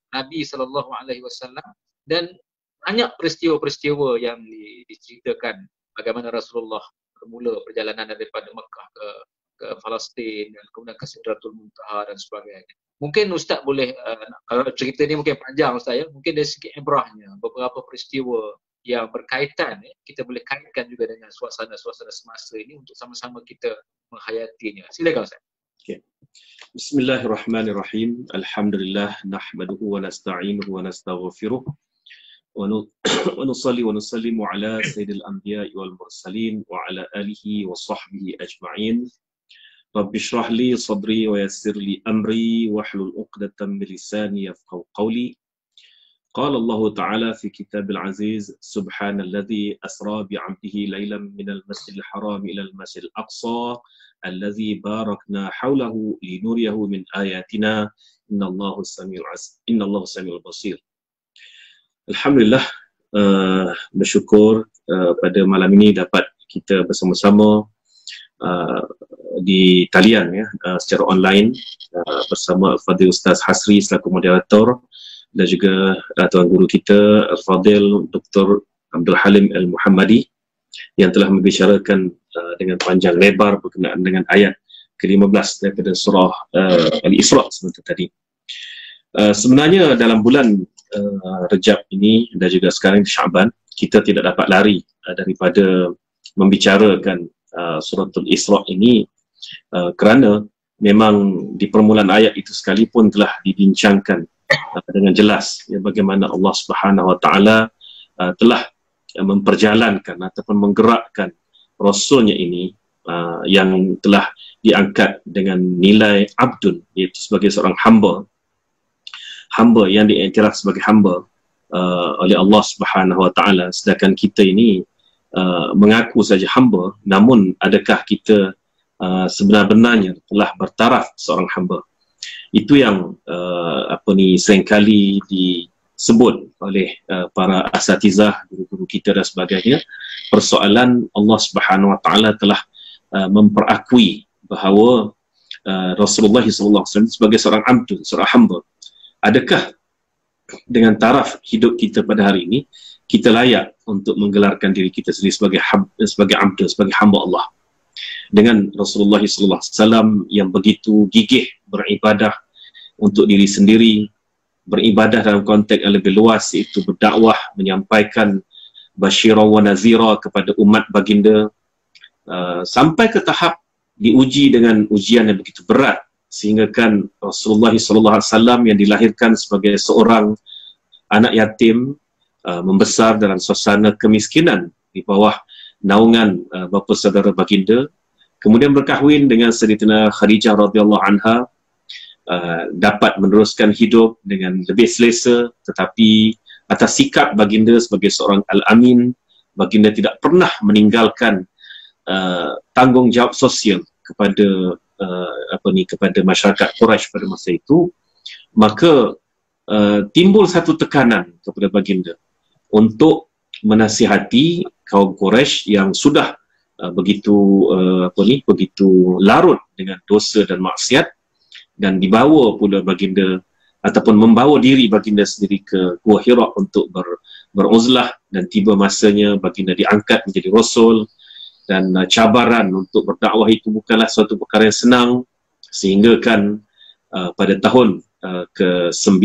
Nabi SAW, dan banyak peristiwa-peristiwa yang diceritakan bagaimana Rasulullah bermula perjalanan daripada Mekah ke Palestin dan kemudian ke Sidratul Muntaha dan sebagainya. Mungkin Ustaz boleh, kalau cerita ni mungkin panjang Ustaz ya, mungkin dari segi ibrahnya, beberapa peristiwa yang berkaitan, kita boleh kaitkan juga dengan suasana-suasana semasa ini untuk sama-sama kita menghayatinya. Silakan Ustaz. Okay. Bismillahirrahmanirrahim. Alhamdulillah nahmaduhu wa nasta'inuhu wa nastaghfiruh wa nusalli wa nusallimu ala sayyidil anbiya'i wal mursalin wa ala alihi wa sahbihi ajma'in. Rabbi shrah li sadri wa yassir li amri wa hlul 'uqdatam min lisani yafqahu qawli. Qala Allah Ta'ala fi kitabil aziz, subhanalladzi asra bi'abdihi laylan minal masjidil haram ila al-masjidil aqsa alladzi barakna hawlahu linuriyahu min ayatina innallahu samiul basir. Alhamdulillah, bersyukur pada malam ini dapat kita bersama-sama di talian ya, secara online bersama Al-Fadhil Ustaz Hasri selaku moderator, dan juga Tuan Guru kita Al-Fadhil Dr. Abdul Halim Al-Muhammadi yang telah membicarakan dengan panjang lebar berkenaan dengan ayat ke-15 daripada surah Al-Isra sebentar tadi. Sebenarnya dalam bulan Rejab ini dan juga sekarang di Syaban, kita tidak dapat lari daripada membicarakan suratul Isra ini, kerana memang di permulaan ayat itu sekalipun telah dibincangkan dengan jelas ya, bagaimana Allah Subhanahu Wa Taala telah memperjalankan ataupun menggerakkan Rasulnya ini yang telah diangkat dengan nilai abdun, iaitu sebagai seorang hamba yang diiktiraf sebagai hamba oleh Allah Subhanahu Wa Taala, sedangkan kita ini mengaku saja hamba, namun adakah kita sebenar-benarnya telah bertaraf seorang hamba? Itu yang seringkali disebut oleh para asatizah, guru-guru kita dan sebagainya. Persoalan Allah Subhanahu Wa Taala telah memperakui bahawa Rasulullah SAW sebagai seorang abd, seorang hamba. Adakah dengan taraf hidup kita pada hari ini kita layak untuk menggelarkan diri kita sendiri sebagai abd, sebagai hamba Allah? Dengan Rasulullah SAW yang begitu gigih beribadah untuk diri sendiri, beribadah dalam konteks yang lebih luas, iaitu berdakwah, menyampaikan basyira wa nazira kepada umat baginda, sampai ke tahap diuji dengan ujian yang begitu berat, sehingga kan Rasulullah SAW yang dilahirkan sebagai seorang anak yatim, membesar dalam suasana kemiskinan di bawah naungan bapa saudara baginda, kemudian berkahwin dengan Sayyidatina Khadijah radhiyallahu anha, dapat meneruskan hidup dengan lebih selesa, tetapi atas sikap baginda sebagai seorang al-amin, baginda tidak pernah meninggalkan tanggungjawab sosial kepada kepada masyarakat Quraisy pada masa itu. Maka timbul satu tekanan kepada baginda untuk menasihati kaum Quraisy yang sudah begitu larut dengan dosa dan maksiat, dan dibawa pula baginda ataupun membawa diri baginda sendiri ke Gua Hira untuk beruzlah, dan tiba masanya baginda diangkat menjadi rasul. Dan cabaran untuk berdakwah itu bukanlah suatu perkara yang senang, sehingga kan pada tahun ke-9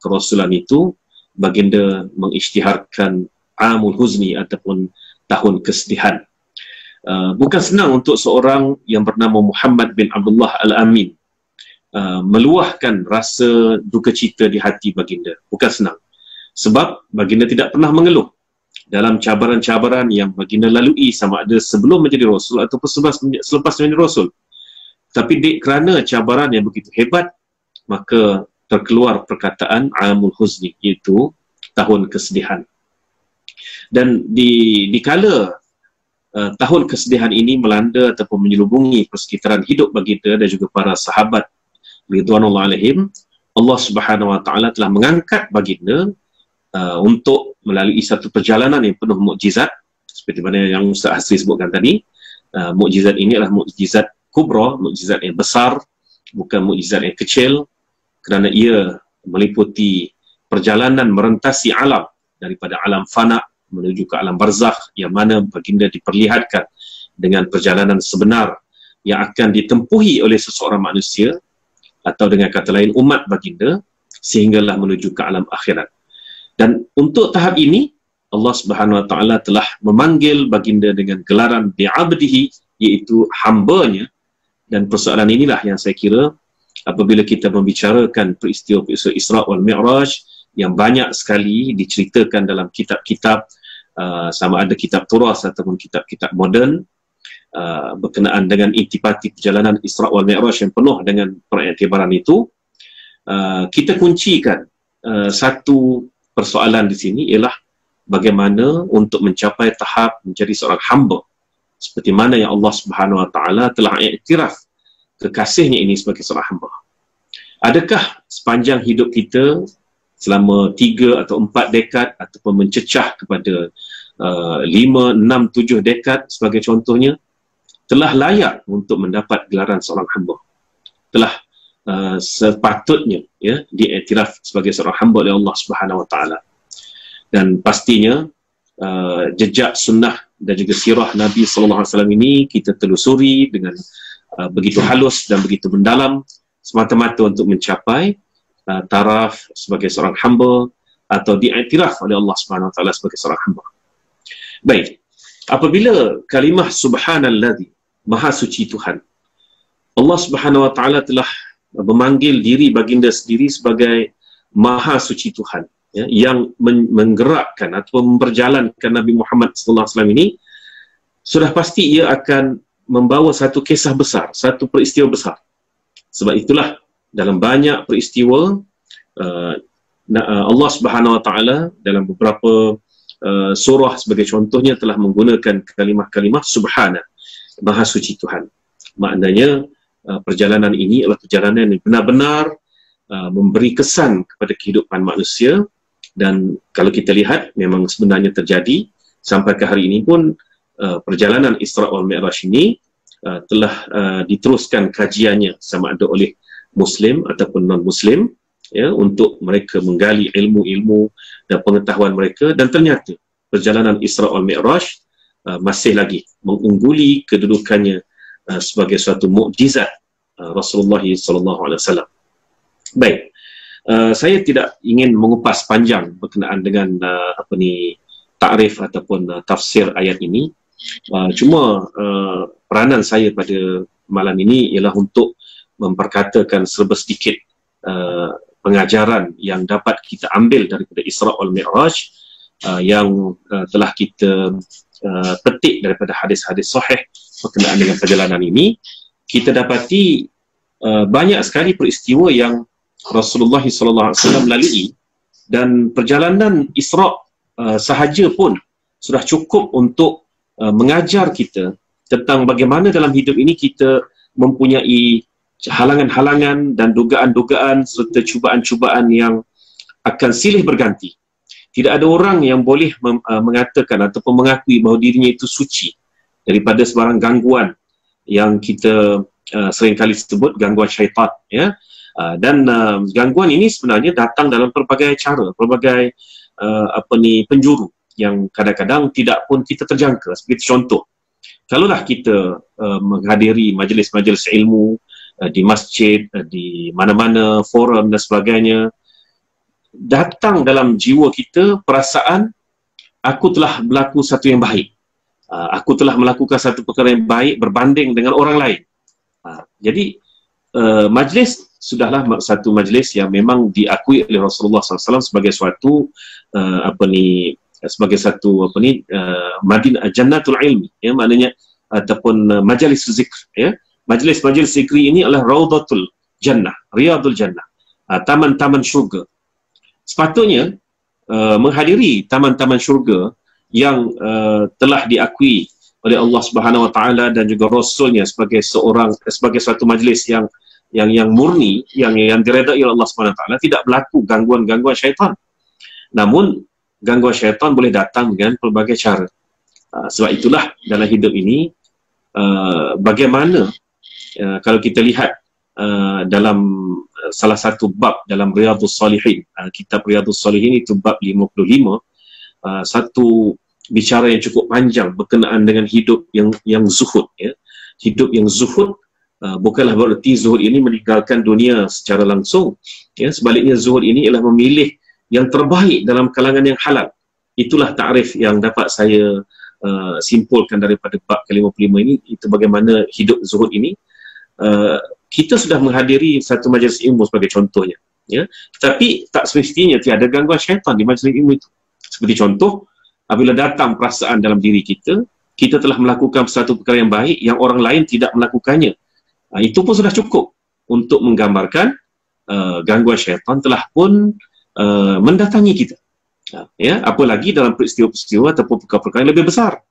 kerasulan itu baginda mengisytiharkan Amul Huzni ataupun tahun kesedihan. Bukan senang untuk seorang yang bernama Muhammad bin Abdullah Al-Amin meluahkan rasa duka cita di hati baginda. Bukan senang, sebab baginda tidak pernah mengeluh dalam cabaran-cabaran yang baginda lalui, sama ada sebelum menjadi rasul ataupun selepas menjadi rasul. Tapi kerana cabaran yang begitu hebat, maka terkeluar perkataan Amul Huzni, iaitu tahun kesedihan. Dan di kala tahun kesedihan ini melanda ataupun menyelubungi persekitaran hidup baginda dan juga para sahabat ridwanullah alaihim, Allah Subhanahu Wa Taala telah mengangkat baginda untuk melalui satu perjalanan yang penuh mukjizat, seperti mana yang Ustaz Hasri sebutkan tadi. Mukjizat ini adalah mukjizat kubra, mukjizat yang besar, bukan mukjizat yang kecil, kerana ia meliputi perjalanan merentasi alam daripada alam fana menuju ke alam barzakh, yang mana baginda diperlihatkan dengan perjalanan sebenar yang akan ditempuhi oleh seseorang manusia, atau dengan kata lain umat baginda, sehinggalah menuju ke alam akhirat. Dan untuk tahap ini Allah Subhanahu Wa Taala telah memanggil baginda dengan gelaran bi'abdihi, iaitu hambanya. Dan persoalan inilah yang saya kira apabila kita membicarakan peristiwa-peristiwa Isra wal Mi'raj yang banyak sekali diceritakan dalam kitab-kitab, sama ada kitab turas ataupun kitab-kitab moden, berkenaan dengan intipati perjalanan Isra wal Mi'raj yang penuh dengan periktibaran itu, kita kuncikan satu persoalan di sini ialah bagaimana untuk mencapai tahap menjadi seorang hamba seperti mana yang Allah Subhanahu Wa Taala telah iktiraf kekasihnya ini sebagai seorang hamba. Adakah sepanjang hidup kita selama 3 atau 4 dekad ataupun mencecah kepada 5, 6, 7 dekad sebagai contohnya, telah layak untuk mendapat gelaran seorang hamba? Telah sepatutnya ya diiktiraf sebagai seorang hamba oleh Allah Subhanahu Wa Taala. Dan pastinya jejak sunnah dan juga sirah Nabi sallallahu alaihi wasallam ini kita telusuri dengan begitu halus dan begitu mendalam, semata-mata untuk mencapai taraf sebagai seorang hamba atau diiktiraf oleh Allah Subhanahu Wa Taala sebagai seorang hamba. Baik, apabila kalimah subhanalladzi, maha suci Tuhan, Allah Subhanahu Wa Taala telah memanggil diri baginda sendiri sebagai maha suci Tuhan, ya, yang menggerakkan atau memperjalankan Nabi Muhammad sallallahu alaihi wasallam ini, sudah pasti ia akan membawa satu kisah besar, satu peristiwa besar. Sebab itulah dalam banyak peristiwa Allah Subhanahu Wa Taala dalam beberapa surah sebagai contohnya telah menggunakan kalimah-kalimah subhana, maha suci Tuhan. Maknanya perjalanan ini adalah perjalanan yang benar-benar memberi kesan kepada kehidupan manusia. Dan kalau kita lihat memang sebenarnya terjadi sampai ke hari ini pun, perjalanan Isra wal Mi'raj ini telah diteruskan kajiannya sama ada oleh Muslim ataupun non-Muslim, ya, untuk mereka menggali ilmu-ilmu dan pengetahuan mereka. Dan ternyata perjalanan Isra wal Mi'raj masih lagi mengungguli kedudukannya sebagai suatu mukjizat Rasulullah SAW. Baik, saya tidak ingin mengupas panjang berkenaan dengan takrif ataupun tafsir ayat ini. Cuma peranan saya pada malam ini ialah untuk memperkatakan serba sedikit pengajaran yang dapat kita ambil daripada Isra wal Mi'raj yang telah kita petik daripada hadis-hadis sahih berkenaan dengan perjalanan ini. Kita dapati banyak sekali peristiwa yang Rasulullah SAW lalui, dan perjalanan Isra sahaja pun sudah cukup untuk mengajar kita tentang bagaimana dalam hidup ini kita mempunyai halangan-halangan dan dugaan-dugaan serta cubaan-cubaan yang akan silih berganti. Tidak ada orang yang boleh mengatakan ataupun mengakui bahawa dirinya itu suci daripada sebarang gangguan yang kita seringkali sebut gangguan syaitan, ya. Dan gangguan ini sebenarnya datang dalam pelbagai cara, pelbagai penjuru yang kadang-kadang tidak pun kita terjangka. Seperti contoh, kalaulah kita menghadiri majlis-majlis ilmu di masjid, di mana-mana forum dan sebagainya, datang dalam jiwa kita perasaan aku telah berlaku satu yang baik, aku telah melakukan satu perkara yang baik berbanding dengan orang lain. Jadi majlis sudahlah satu majlis yang memang diakui oleh Rasulullah SAW sebagai suatu sebagai satu Madinah Jannatul Ilmi, ya, maknanya ataupun majlis zikr, ya. Majlis-majlis zikri ini adalah Raudatul Jannah, Riyadul Jannah, taman-taman syurga. Sepatutnya menghadiri taman-taman syurga yang telah diakui oleh Allah Subhanahu Wa Taala dan juga Rasulnya sebagai suatu majlis yang murni, yang diredai oleh Allah Subhanahu Wa Taala, tidak berlaku gangguan-gangguan syaitan. Namun gangguan syaitan boleh datang dengan pelbagai cara. Sebab itulah dalam hidup ini bagaimana kalau kita lihat dalam salah satu bab dalam Riyadhus Salihin, kitab Riyadhus Salihin itu bab 55, satu bicara yang cukup panjang berkenaan dengan hidup yang zuhud, ya. Hidup yang zuhud bukanlah berarti zuhud ini meninggalkan dunia secara langsung, ya. Sebaliknya zuhud ini ialah memilih yang terbaik dalam kalangan yang halal. Itulah takrif yang dapat saya simpulkan daripada bab ke-55 ini. Itu bagaimana hidup zuhud ini. Kita sudah menghadiri satu majlis ilmu sebagai contohnya, ya. Tetapi tak semestinya tiada gangguan syaitan di majlis ilmu itu. Seperti contoh, apabila datang perasaan dalam diri kita, kita telah melakukan satu perkara yang baik yang orang lain tidak melakukannya. Itu pun sudah cukup untuk menggambarkan gangguan syaitan telah pun mendatangi kita. Ya, apalagi dalam peristiwa-peristiwa ataupun perkara-perkara yang lebih besar.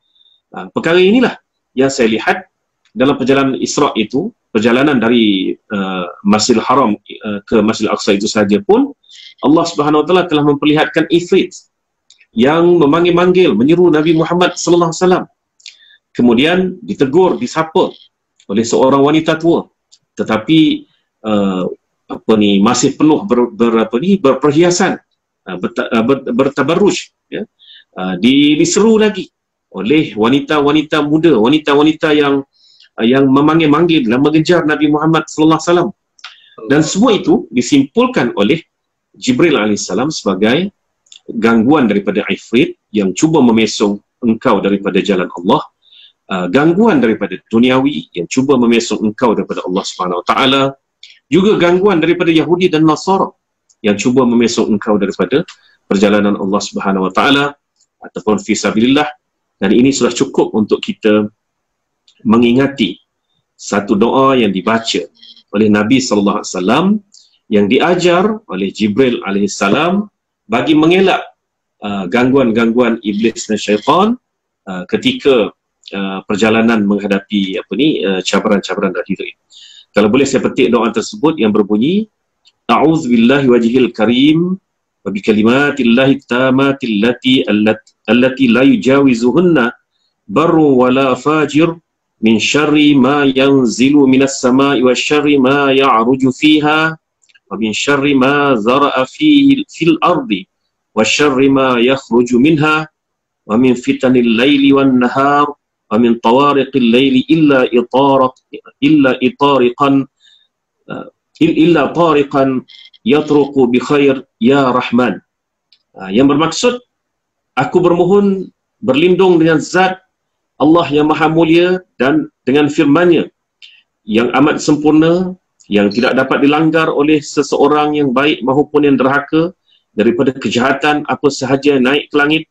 Perkara inilah yang saya lihat dalam perjalanan Isra' itu, perjalanan dari Masjidil Haram ke Masjidil Aqsa itu saja pun Allah Subhanahu Wa Taala telah memperlihatkan ifrit yang memanggil-manggil, menyeru Nabi Muhammad sallallahu alaihi wasallam. Kemudian ditegur, disapa oleh seorang wanita tua, tetapi masih penuh berperhiasan, bertabarruj, ya. Diseru lagi oleh wanita-wanita muda, wanita-wanita yang memanggil-manggil dan mengejar Nabi Muhammad sallallahu alaihi wasallam. Dan semua itu disimpulkan oleh Jibril alaihissalam sebagai gangguan daripada ifrit yang cuba memesong engkau daripada jalan Allah, gangguan daripada duniawi yang cuba memesong engkau daripada Allah Subhanahu Wa Taala, juga gangguan daripada Yahudi dan Nasara yang cuba memesong engkau daripada perjalanan Allah Subhanahu Wa Taala ataupun fi sabilillah. Dan ini sudah cukup untuk kita mengingati satu doa yang dibaca oleh Nabi sallallahu alaihi wasallam yang diajar oleh Jibril alaihi salam bagi mengelak gangguan-gangguan iblis dan syaitan ketika perjalanan menghadapi cabaran-cabaran dari diri. Kalau boleh saya petik doa tersebut yang berbunyi, a'udzubillahi wajhil karim wa bi kalimatillahi tammati allati la yujawizuhunna barru wala fajir min syarri ma yanzilu minas sama'i wa syarri ma ya'ruju fiha wa min syarri ma zara'a fil ardi wa syarri ma yakhruju minha wa min fitanil laili wan nahar wa min tawariqil laili illa tariqan yatruqu bi khair ya rahman. Yang bermaksud, aku bermohon berlindung dengan zat Allah yang maha mulia dan dengan firman-Nya yang amat sempurna, yang tidak dapat dilanggar oleh seseorang yang baik maupun yang derhaka, daripada kejahatan apa sahaja naik ke langit,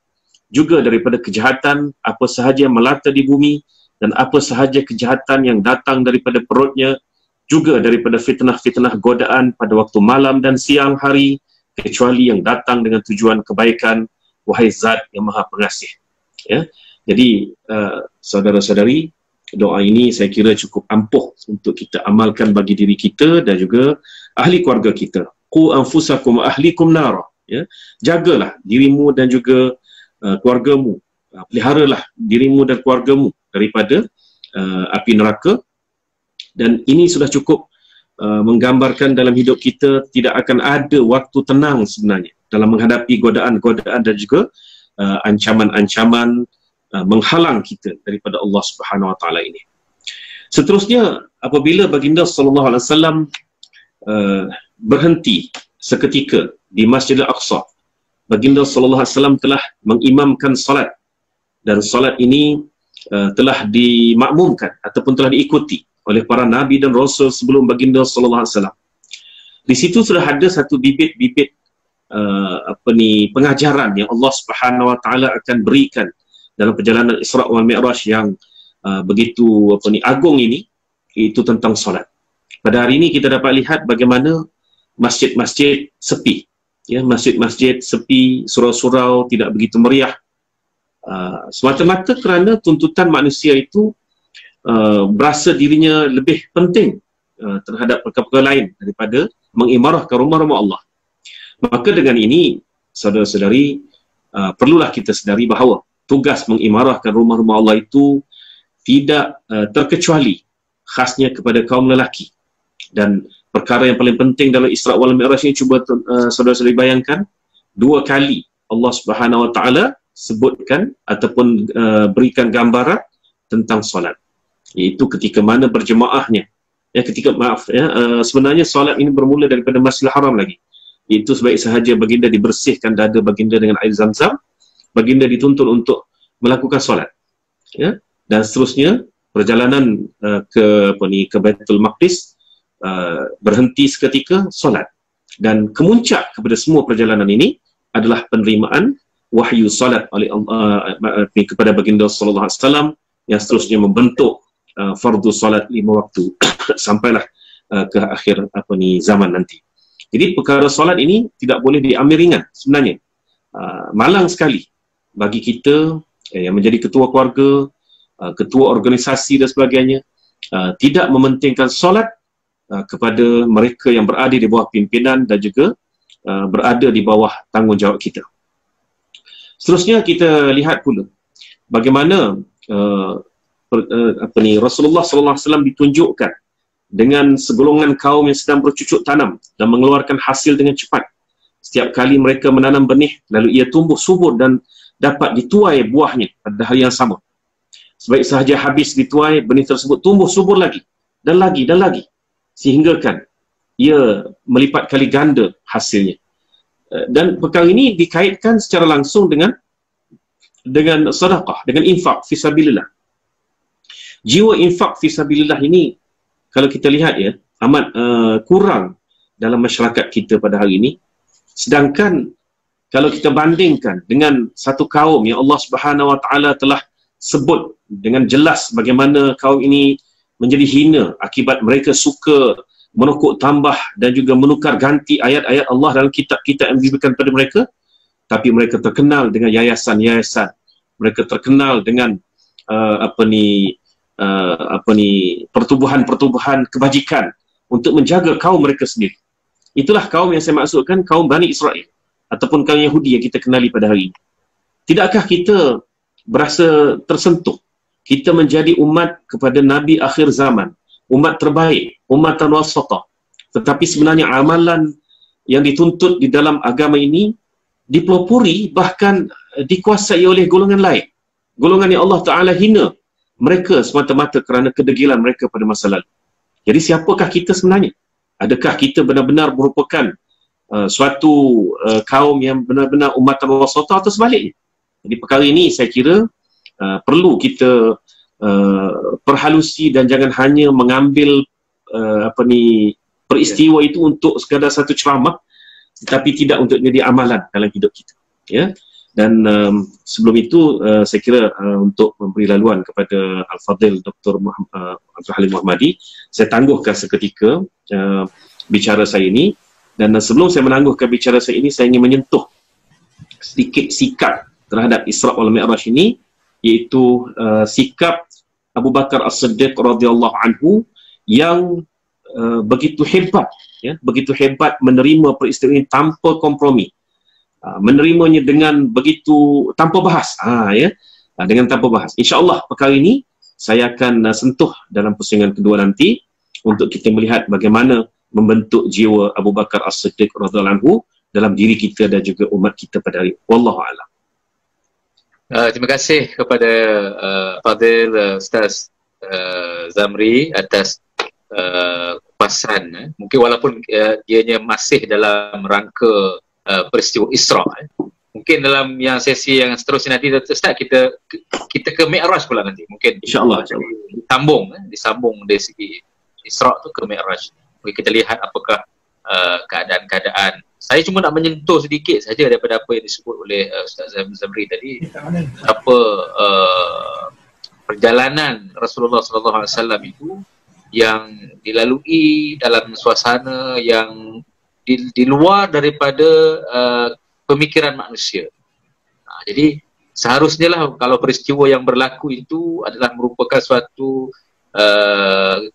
juga daripada kejahatan apa sahaja melata di bumi, dan apa sahaja kejahatan yang datang daripada perutnya, juga daripada fitnah-fitnah godaan pada waktu malam dan siang hari, kecuali yang datang dengan tujuan kebaikan, wahai zat yang maha pengasih. Ya. Jadi saudara-saudari, doa ini saya kira cukup ampuh untuk kita amalkan bagi diri kita dan juga ahli keluarga kita. Qu anfusakum ahlikum nara, ya. Jagalah dirimu dan juga keluargamu, peliharalah dirimu dan keluargamu daripada api neraka. Dan ini sudah cukup menggambarkan dalam hidup kita tidak akan ada waktu tenang sebenarnya dalam menghadapi godaan-godaan dan juga ancaman-ancaman menghalang kita daripada Allah Subhanahu Wa Taala ini. Seterusnya, apabila baginda sallallahu alaihi wasallam berhenti seketika di Masjidil Aqsa, baginda sallallahu alaihi wasallam telah mengimamkan salat, dan salat ini telah dimakmumkan ataupun telah diikuti oleh para nabi dan rasul sebelum baginda sallallahu alaihi wasallam. Di situ sudah ada satu bibit-bibit pengajaran yang Allah Subhanahu Wa Taala akan berikan dalam perjalanan Isra' wal Mi'raj yang begitu agung ini, itu tentang solat. Pada hari ini kita dapat lihat bagaimana masjid-masjid sepi, ya, masjid-masjid sepi, surau-surau tidak begitu meriah, semata-mata kerana tuntutan manusia itu berasa dirinya lebih penting terhadap perkara-perkara lain daripada mengimarahkan rumah-rumah Allah. Maka dengan ini, saudara-saudari, perlulah kita sedari bahawa tugas mengimarahkan rumah-rumah Allah itu tidak terkecuali khasnya kepada kaum lelaki, dan perkara yang paling penting dalam Isra' wal Mi'raj ini, cuba saudara-saudari bayangkan, 2 kali Allah Subhanahu wa taala sebutkan ataupun berikan gambaran tentang solat, iaitu ketika mana berjemaahnya. Sebenarnya solat ini bermula daripada Masjidil Haram lagi. Itu sebaik sahaja baginda dibersihkan dada baginda dengan air Zam-Zam, baginda dituntun untuk melakukan solat. Ya, dan seterusnya perjalanan ke Baitul Maqdis, berhenti seketika solat. Dan kemuncak kepada semua perjalanan ini adalah penerimaan wahyu solat oleh kepada baginda sallallahu alaihi wasallam, yang seterusnya membentuk fardu solat 5 waktu sampailah ke akhir zaman nanti. Jadi perkara solat ini tidak boleh diambil ringan sebenarnya. Malang sekali bagi kita yang menjadi ketua keluarga, ketua organisasi dan sebagainya, tidak mementingkan solat kepada mereka yang berada di bawah pimpinan dan juga berada di bawah tanggungjawab kita. Seterusnya kita lihat pula bagaimana Rasulullah sallallahu alaihi wasallam ditunjukkan dengan segolongan kaum yang sedang bercucuk tanam dan mengeluarkan hasil dengan cepat. Setiap kali mereka menanam benih, lalu ia tumbuh subur dan dapat dituai buahnya pada hari yang sama. Sebaik sahaja habis dituai, benih tersebut tumbuh subur lagi dan lagi dan lagi, sehinggakan ia melipat kali ganda hasilnya. Dan perkara ini dikaitkan secara langsung dengan sedekah, dengan infak fisabilillah. Jiwa infak fisabilillah ini, kalau kita lihat ya, amat kurang dalam masyarakat kita pada hari ini. Sedangkan kalau kita bandingkan dengan satu kaum yang Allah Subhanahu wa taala telah sebut dengan jelas bagaimana kaum ini menjadi hina akibat mereka suka menukuk tambah dan juga menukar ganti ayat-ayat Allah dalam kitab-kitab yang diberikan kepada mereka, tapi mereka terkenal dengan yayasan-yayasan, mereka terkenal dengan pertubuhan-pertubuhan kebajikan untuk menjaga kaum mereka sendiri. Itulah kaum yang saya maksudkan, kaum Bani Israel ataupun kaum Yahudi yang kita kenali pada hari ini. Tidakkah kita berasa tersentuh? Kita menjadi umat kepada Nabi akhir zaman, umat terbaik, umatan wasatah. Tetapi sebenarnya amalan yang dituntut di dalam agama ini dipelopori, bahkan dikuasai oleh golongan lain. Golongan yang Allah Ta'ala hina mereka semata-mata kerana kedegilan mereka pada masa lalu. Jadi siapakah kita sebenarnya? Adakah kita benar-benar merupakan suatu kaum yang benar-benar umatan wasatah atau sebaliknya? Jadi perkara ini saya kira perlu kita perhalusi dan jangan hanya mengambil peristiwa itu untuk sekadar satu ceramah, tetapi tidak untuk jadi amalan dalam hidup kita. Ya. Dan sebelum itu saya kira untuk memberi laluan kepada Al-Fadhil Dr. Abdul Halim Muhammadi, saya tangguhkan seketika bicara saya ini. Dan sebelum saya menangguhkan bicara saya ini, saya ingin menyentuh sedikit sikap terhadap Isra' wal Mi'raj ini, iaitu sikap Abu Bakar As-Siddiq radhiyallahu anhu yang begitu hebat, ya, begitu hebat menerima peristiwa ini tanpa kompromi. Menerimanya dengan begitu tanpa bahas, dengan tanpa bahas. InsyaAllah perkara ini saya akan sentuh dalam pusingan kedua nanti untuk kita melihat bagaimana membentuk jiwa Abu Bakar As-Siddiq radhiyallahu anhu dalam diri kita dan juga umat kita pada hari. Wallahu a'lam. Terima kasih kepada Fadil Ustaz Zamri atas kupasan. Mungkin walaupun dianya masih dalam rangka peristiwa Isra', mungkin dalam yang sesi yang seterusnya nanti Ustaz kita ke Mi'raj pula nanti, mungkin insyaAllah disambung dari segi Isra' tu ke Mi'raj. Mungkin kita lihat apakah keadaan-keadaan. Saya cuma nak menyentuh sedikit saja daripada apa yang disebut oleh Ustaz Zamri tadi, apa perjalanan Rasulullah SAW itu yang dilalui dalam suasana yang di luar daripada pemikiran manusia. Jadi seharusnya lah kalau peristiwa yang berlaku itu adalah merupakan suatu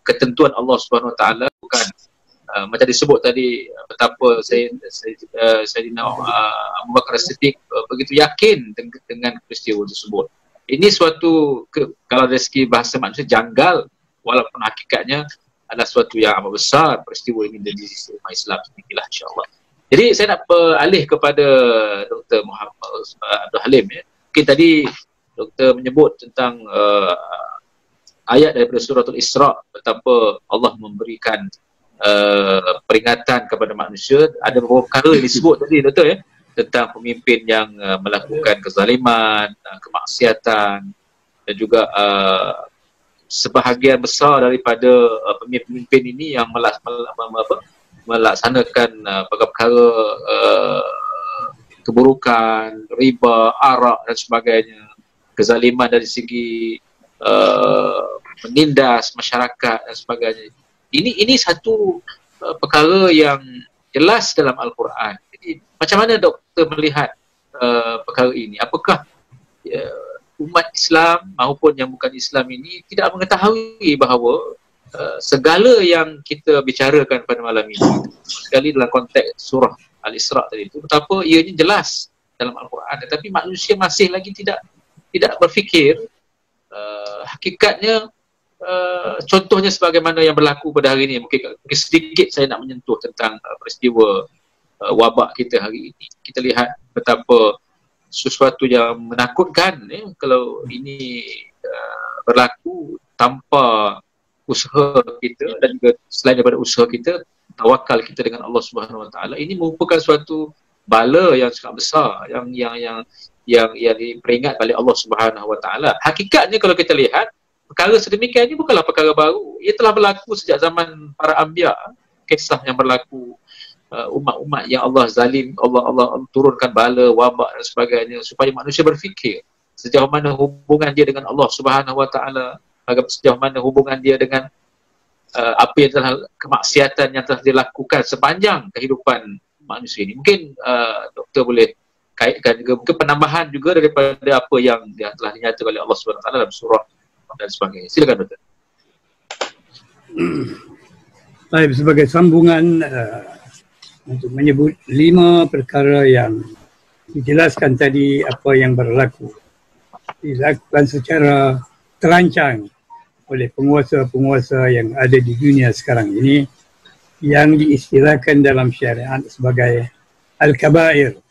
ketentuan Allah Subhanahu Wa Taala, bukan macam disebut tadi betapa Sayyidina Abu Bakar As-Siddiq begitu yakin dengan peristiwa tersebut. Ini suatu kalau dari segi bahasa manusia janggal, walaupun hakikatnya adalah sesuatu yang amat besar peristiwa ini di sisi umat Islam inilah insya-Allah. Jadi saya nak beralih kepada Dr. Muhammad Abdul Halim ya. Mungkin tadi Doktor menyebut tentang ayat daripada suratul Isra betapa Allah memberikan peringatan kepada manusia. Ada beberapa perkara yang disebut tadi Doktor ya, tentang pemimpin yang melakukan kezaliman, kemaksiatan dan juga sebahagian besar daripada pemimpin ini yang melaksanakan perkara-perkara keburukan, riba, arak dan sebagainya, kezaliman dari segi menindas masyarakat dan sebagainya. Ini satu perkara yang jelas dalam Al-Quran. Jadi macam mana doktor melihat perkara ini? Apakah umat Islam maupun yang bukan Islam ini tidak mengetahui bahawa segala yang kita bicarakan pada malam ini, sekali dalam konteks surah Al-Isra tadi itu, betapa ianya jelas dalam Al-Quran, tetapi manusia masih lagi tidak berfikir hakikatnya. Contohnya sebagaimana yang berlaku pada hari ini. Mungkin sedikit saya nak menyentuh tentang peristiwa wabak kita hari ini. Kita lihat betapa sesuatu yang menakutkan kalau ini berlaku tanpa usaha kita dan juga selain daripada usaha kita, tawakal kita dengan Allah Subhanahu Wa Taala. Ini merupakan suatu bala yang sangat besar yang diperingat oleh Allah Subhanahu Wa Taala. Hakikatnya kalau kita lihat perkara sedemikian ini bukanlah perkara baru. Ia telah berlaku sejak zaman para anbiya. Kisah yang berlaku umat-umat yang Allah zalim, Allah turunkan bala, wabak dan sebagainya supaya manusia berfikir sejauh mana hubungan dia dengan Allah Subhanahu Wa Taala, sejauh mana hubungan dia dengan apa yang telah kemaksiatan yang telah dilakukan sepanjang kehidupan manusia ini. Mungkin doktor boleh kaitkan juga mungkin penambahan juga daripada apa yang telah dinyatakan oleh Allah Subhanahu Wa Taala dalam surah dan sebagainya. Silakan doktor. Baik, sebagai sambungan untuk menyebut 5 perkara yang dijelaskan tadi apa yang berlaku dilakukan secara terancang oleh penguasa-penguasa yang ada di dunia sekarang ini yang diistilahkan dalam syariat sebagai Al-Kabair.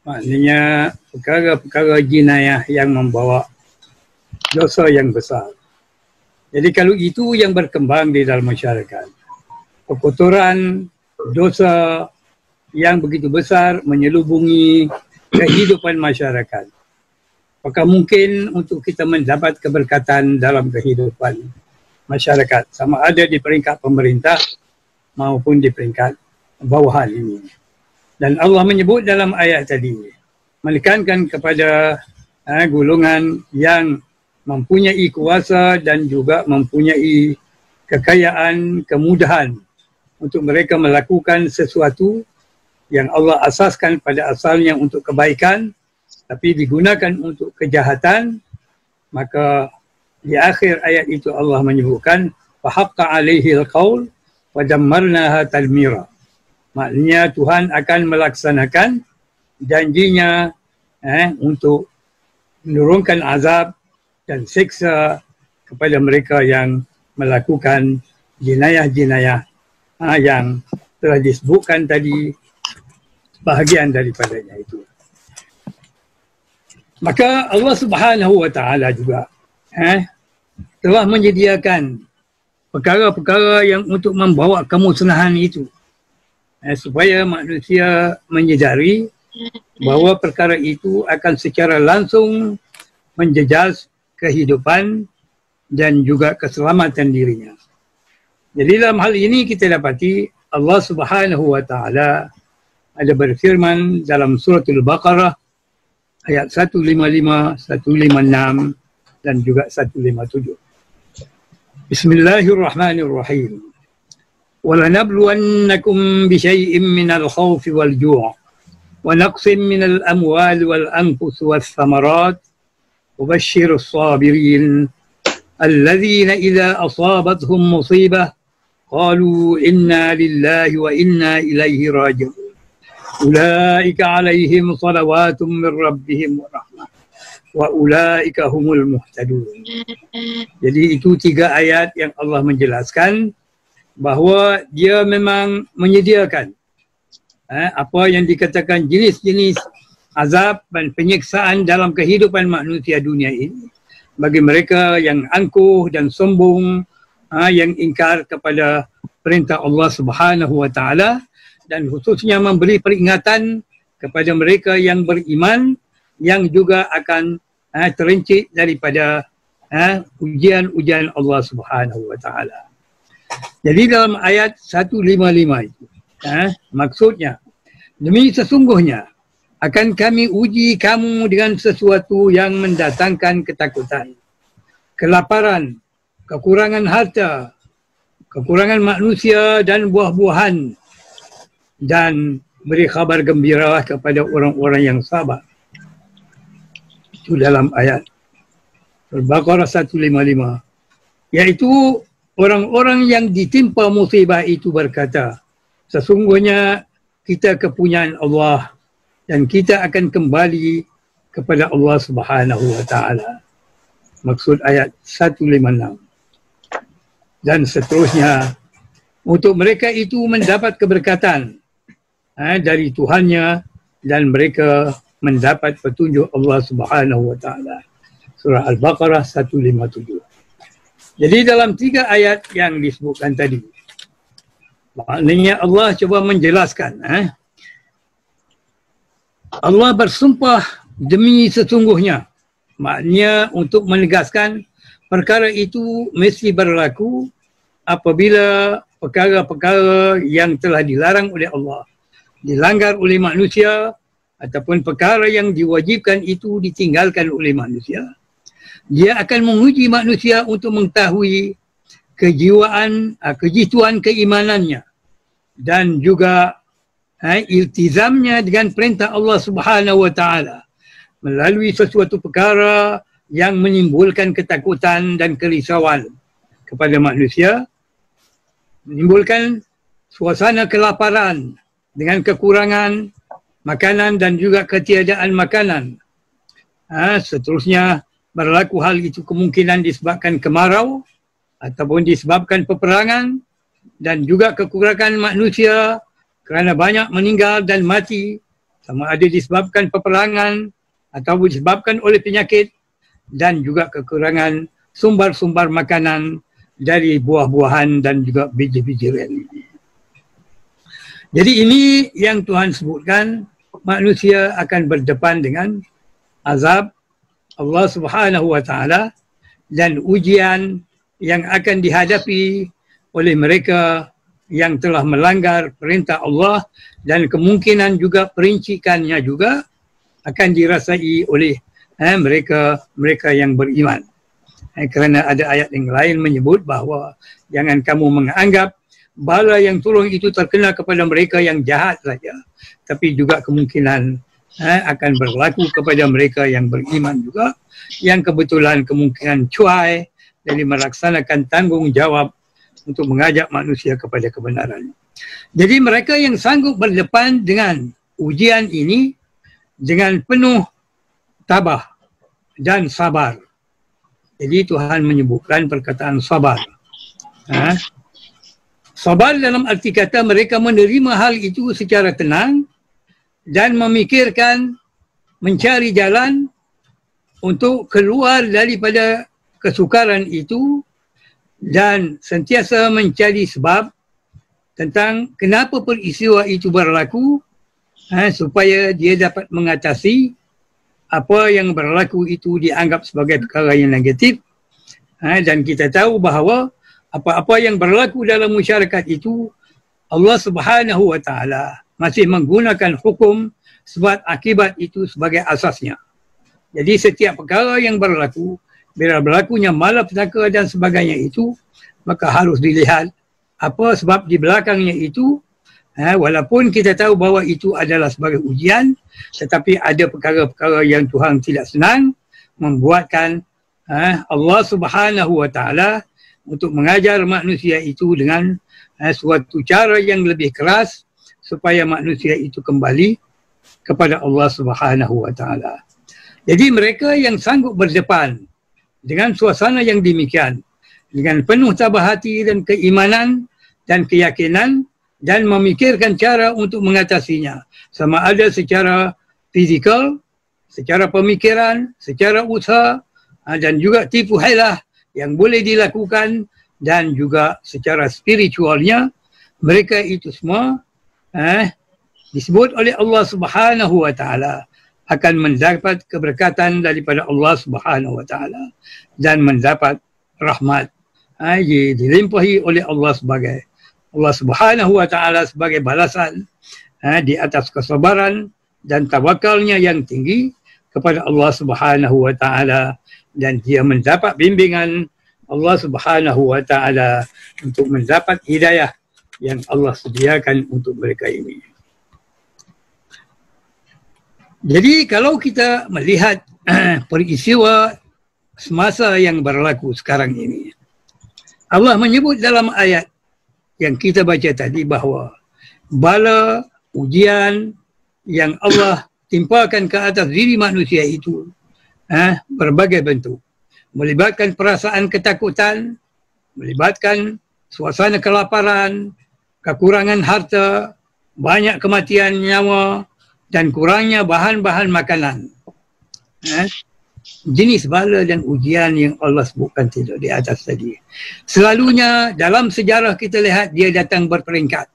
Maknanya perkara-perkara jinayah yang membawa dosa yang besar. Jadi kalau itu yang berkembang di dalam masyarakat, kekotoran, dosa yang begitu besar menyelubungi kehidupan masyarakat, maka mungkin untuk kita mendapat keberkatan dalam kehidupan masyarakat, sama ada di peringkat pemerintah maupun di peringkat bawahan ini. Dan Allah menyebut dalam ayat tadi, menekankan kepada golongan yang mempunyai kuasa dan juga mempunyai kekayaan, kemudahan untuk mereka melakukan sesuatu yang Allah asaskan pada asalnya untuk kebaikan tapi digunakan untuk kejahatan, maka di akhir ayat itu Allah menyebutkan fahaqqa 'alaihil qaul wa dammarnaha tadmira. Maknanya Tuhan akan melaksanakan janjinya untuk menurunkan azab dan siksa kepada mereka yang melakukan jinayah-jinayah yang telah disebutkan tadi, bahagian daripadanya itu. Maka Allah Subhanahu Wa Taala juga telah menyediakan perkara-perkara yang untuk membawa kemusnahan itu, supaya manusia menyedari bahawa perkara itu akan secara langsung menjejas kehidupan dan juga keselamatan dirinya. Jadi dalam hal ini kita dapati Allah Subhanahu Wa Taala ada berfirman dalam suratul Baqarah ayat 155, 156 dan juga 157. Bismillahirrahmanirrahim. وَلَنَبْلُوَنَّكُمْ بِشَيْءٍ مِّنَ الْخَوْفِ وَالْجُوعِ وَنَقْصٍ مِّنَ الْأَمْوَالِ وَالْأَنفُسِ وَالثَّمَرَاتِ وَبَشِّرِ الصَّابِرِينَ الَّذِينَ إِذَا أَصَابَتْهُمْ مُصِيبَةٌ قَالُوا إِنَّا لِلَّهِ وَإِنَّا إِلَيْهِ راجعون أُولَئِكَ عَلَيْهِمْ صَلَوَاتٌ مِّن رَّبِّهِمْ وَرَحْمَةٌ wa ulaika humul muhtadun. Jadi itu 3 ayat yang Allah menjelaskan bahawa dia memang menyediakan apa yang dikatakan jenis-jenis azab dan penyiksaan dalam kehidupan manusia dunia ini bagi mereka yang angkuh dan sombong, yang ingkar kepada perintah Allah Subhanahu wa taala, dan khususnya memberi peringatan kepada mereka yang beriman yang juga akan terencik daripada ujian-ujian Allah Subhanahu wa taala. Jadi dalam ayat 155 itu maksudnya, demi sesungguhnya akan kami uji kamu dengan sesuatu yang mendatangkan ketakutan, kelaparan, kekurangan harta, kekurangan manusia dan buah-buahan, dan beri khabar gembira kepada orang-orang yang sabar. Itu dalam ayat Al-Baqarah 155. Iaitu orang-orang yang ditimpa musibah itu berkata, sesungguhnya kita kepunyaan Allah dan kita akan kembali kepada Allah Subhanahu wa taala. Maksud ayat 156. Dan seterusnya, untuk mereka itu mendapat keberkatan dari Tuhannya dan mereka mendapat petunjuk Allah Subhanahu wa taala. Surah Al-Baqarah 157. Jadi dalam 3 ayat yang disebutkan tadi, maknanya Allah cuba menjelaskan, Allah bersumpah demi sesungguhnya, maknanya untuk menegaskan perkara itu mesti berlaku apabila perkara-perkara yang telah dilarang oleh Allah dilanggar oleh manusia, ataupun perkara yang diwajibkan itu ditinggalkan oleh manusia. Dia akan menguji manusia untuk mengetahui kejiwaan, kejituan keimanannya dan juga iltizamnya dengan perintah Allah Subhanahu wa taala melalui sesuatu perkara yang menimbulkan ketakutan dan kerisauan kepada manusia, menimbulkan suasana kelaparan dengan kekurangan makanan dan juga ketiadaan makanan. Seterusnya berlaku hal itu kemungkinan disebabkan kemarau ataupun disebabkan peperangan, dan juga kekurangan manusia kerana banyak meninggal dan mati, sama ada disebabkan peperangan atau disebabkan oleh penyakit, dan juga kekurangan sumber-sumber makanan dari buah-buahan dan juga biji-bijian. Jadi ini yang Tuhan sebutkan, manusia akan berdepan dengan azab Allah Subhanahu wa taala dan ujian yang akan dihadapi oleh mereka yang telah melanggar perintah Allah, dan kemungkinan juga perincikannya juga akan dirasai oleh mereka yang beriman. Kerana ada ayat yang lain menyebut bahawa jangan kamu menganggap bala yang turun itu terkena kepada mereka yang jahat saja, tapi juga kemungkinan akan berlaku kepada mereka yang beriman juga, yang kebetulan kemungkinan cuai dari melaksanakan tanggungjawab untuk mengajak manusia kepada kebenaran. Jadi mereka yang sanggup berdepan dengan ujian ini dengan penuh tabah dan sabar. Jadi Tuhan menyebutkan perkataan sabar. Sabar dalam arti kata mereka menerima hal itu secara tenang dan memikirkan, mencari jalan untuk keluar daripada kesukaran itu, dan sentiasa mencari sebab tentang kenapa peristiwa itu berlaku, supaya dia dapat mengatasi apa yang berlaku itu dianggap sebagai perkara yang negatif. Dan kita tahu bahawa apa-apa yang berlaku dalam masyarakat itu, Allah Subhanahu wa taala masih menggunakan hukum sebab akibat itu sebagai asasnya. Jadi setiap perkara yang berlaku, bila berlakunya malapetaka dan sebagainya itu, maka harus dilihat apa sebab di belakangnya itu. Walaupun kita tahu bahawa itu adalah sebagai ujian, tetapi ada perkara-perkara yang Tuhan tidak senang membuatkan Allah Subhanahu wa taala untuk mengajar manusia itu dengan suatu cara yang lebih keras supaya manusia itu kembali kepada Allah Subhanahu wa taala. Jadi mereka yang sanggup berdepan dengan suasana yang demikian, dengan penuh tabah hati dan keimanan dan keyakinan, dan memikirkan cara untuk mengatasinya, sama ada secara fizikal, secara pemikiran, secara usaha, dan juga tipu hailah yang boleh dilakukan, dan juga secara spiritualnya, mereka itu semua disebut oleh Allah Subhanahu wa taala akan mendapat keberkatan daripada Allah Subhanahu wa taala dan mendapat rahmat dilimpahi oleh Allah Subhanahu wa taala sebagai balasan di atas kesabaran dan tawakalnya yang tinggi kepada Allah Subhanahu wa taala, dan dia mendapat bimbingan Allah Subhanahu wa taala untuk mendapat hidayah yang Allah sediakan untuk mereka ini. Jadi kalau kita melihat peristiwa semasa yang berlaku sekarang ini, Allah menyebut dalam ayat yang kita baca tadi bahawa bala ujian yang Allah timpakan ke atas diri manusia itu berbagai bentuk, melibatkan perasaan ketakutan, melibatkan suasana kelaparan, kekurangan harta, banyak kematian nyawa, dan kurangnya bahan-bahan makanan. Jenis bala dan ujian yang Allah sebutkan tidak di atas tadi. Selalunya dalam sejarah kita lihat dia datang berperingkat.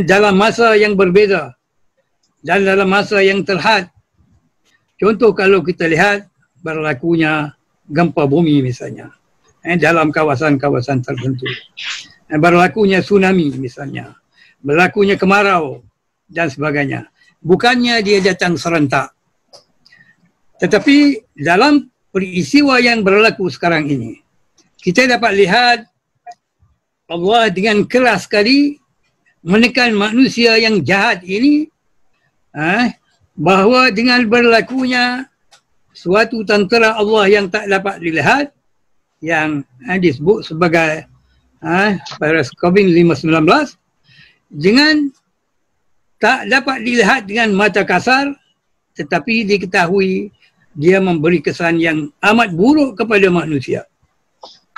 Dalam masa yang berbeza dan dalam masa yang terhad. Contoh kalau kita lihat berlakunya gempa bumi misalnya, dalam kawasan-kawasan tertentu. Berlakunya tsunami misalnya, berlakunya kemarau dan sebagainya. Bukannya dia datang serentak. Tetapi dalam peristiwa yang berlaku sekarang ini, kita dapat lihat Allah dengan keras sekali menekan manusia yang jahat ini, bahawa dengan berlakunya suatu tentera Allah yang tak dapat dilihat, yang disebut sebagai virus COVID-19, dengan tak dapat dilihat dengan mata kasar, tetapi diketahui dia memberi kesan yang amat buruk kepada manusia.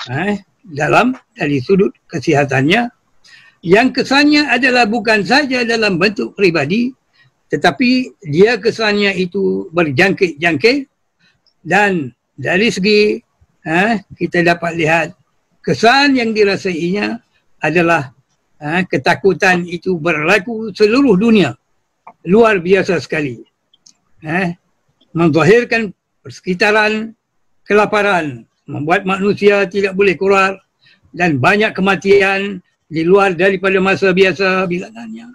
Dari sudut kesihatannya, yang kesannya adalah bukan saja dalam bentuk peribadi, tetapi dia kesannya itu berjangkit-jangkit, dan dari segi kita dapat lihat kesan yang dirasainya adalah ketakutan itu berlaku seluruh dunia. Luar biasa sekali. Menzahirkan persekitaran kelaparan, membuat manusia tidak boleh keluar, dan banyak kematian di luar daripada masa biasa bilangannya.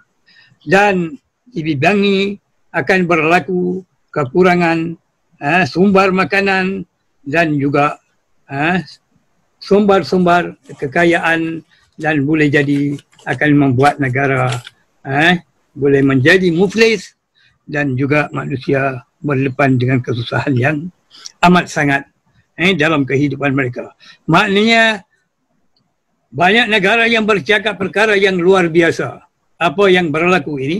Dan dibimbang akan berlaku kekurangan sumber makanan dan juga sumber-sumber kekayaan, dan boleh jadi akan membuat negara boleh menjadi muflis, dan juga manusia berdepan dengan kesusahan yang amat sangat dalam kehidupan mereka. Maknanya banyak negara yang bercakap perkara yang luar biasa. Apa yang berlaku ini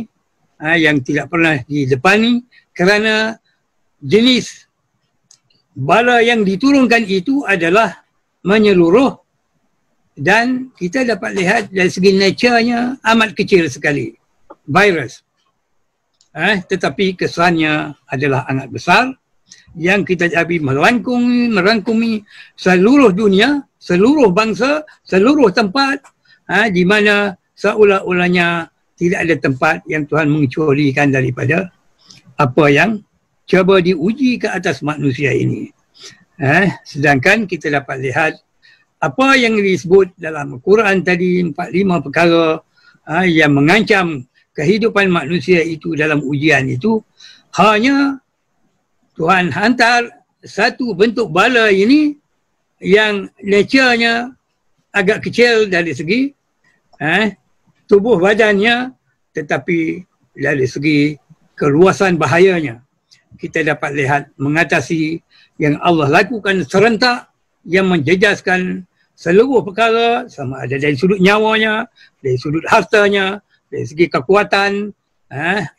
yang tidak pernah didepani, kerana jenis bala yang diturunkan itu adalah menyeluruh, dan kita dapat lihat dari segi nature-nya amat kecil sekali, virus. Tetapi kesannya adalah sangat besar, yang kita jadi merangkumi seluruh dunia, seluruh bangsa, seluruh tempat, di mana seolah-olahnya tidak ada tempat yang Tuhan mengecualikan daripada apa yang cuba diuji ke atas manusia ini. Sedangkan kita dapat lihat apa yang disebut dalam Al-Quran tadi, 45 perkara yang mengancam kehidupan manusia itu dalam ujian itu, hanya Tuhan hantar satu bentuk bala ini yang nature-nya agak kecil dari segi tubuh badannya, tetapi dari segi keluasan bahayanya kita dapat lihat mengatasi yang Allah lakukan serentak, yang menjejaskan seluruh perkara, sama ada dari sudut nyawanya, dari sudut hartanya, dari segi kekuatan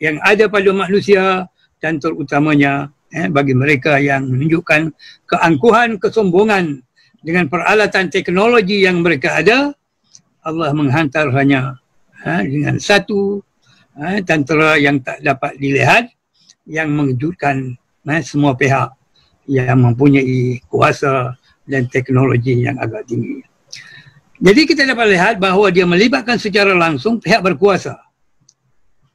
yang ada pada manusia, dan terutamanya bagi mereka yang menunjukkan keangkuhan, kesombongan dengan peralatan teknologi yang mereka ada, Allah menghantar hanya dengan satu tentera yang tak dapat dilihat yang mengejutkan semua pihak yang mempunyai kuasa dan teknologi yang agak tinggi. Jadi kita dapat lihat bahawa dia melibatkan secara langsung pihak berkuasa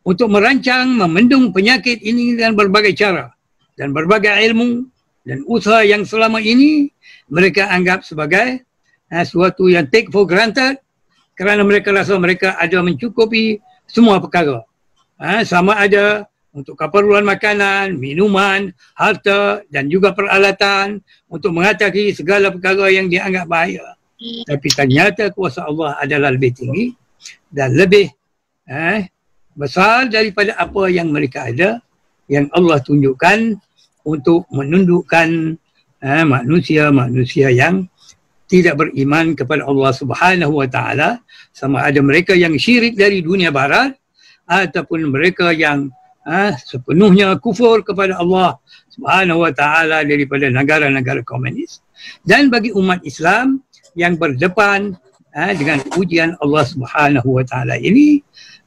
untuk merancang, memendung penyakit ini dengan berbagai cara dan berbagai ilmu dan usaha yang selama ini mereka anggap sebagai sesuatu yang take for granted kerana mereka rasa mereka ada mencukupi semua perkara. Sama ada untuk keperluan makanan, minuman, harta dan juga peralatan untuk mengatasi segala perkara yang dianggap bahaya. Tapi ternyata kuasa Allah adalah lebih tinggi dan lebih besar daripada apa yang mereka ada, yang Allah tunjukkan untuk menundukkan manusia-manusia yang tidak beriman kepada Allah Subhanahu wa taala, sama ada mereka yang syirik dari dunia barat ataupun mereka yang sepenuhnya kufur kepada Allah Subhanahu wa taala daripada negara-negara komunis. Dan bagi umat Islam yang berdepan dengan ujian Allah Subhanahu wa taala ini,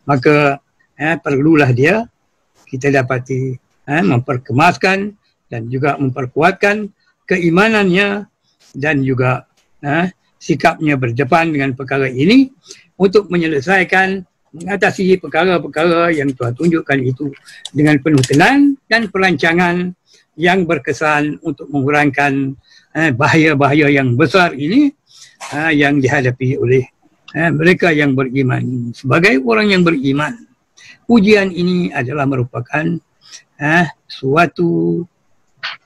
maka perlulah dia kita dapati memperkemaskan dan juga memperkuatkan keimanannya dan juga sikapnya berdepan dengan perkara ini untuk menyelesaikan, mengatasi perkara-perkara yang Tuhan tunjukkan itu dengan penuh tenang dan perancangan yang berkesan untuk mengurangkan bahaya-bahaya yang besar ini yang dihadapi oleh mereka yang beriman. Sebagai orang yang beriman, ujian ini adalah merupakan suatu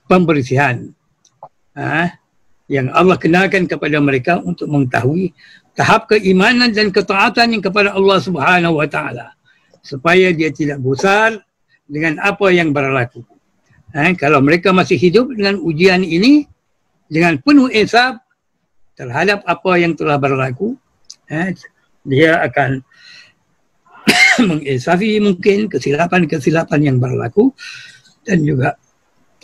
pembersihan yang Allah kenalkan kepada mereka untuk mengetahui tahap keimanan dan ketaatan yang kepada Allah Subhanahu wa taala, supaya dia tidak gusar dengan apa yang berlaku. Kalau mereka masih hidup dengan ujian ini dengan penuh insaf terhadap apa yang telah berlaku, dia akan menginsafi mungkin kesilapan-kesilapan yang berlaku dan juga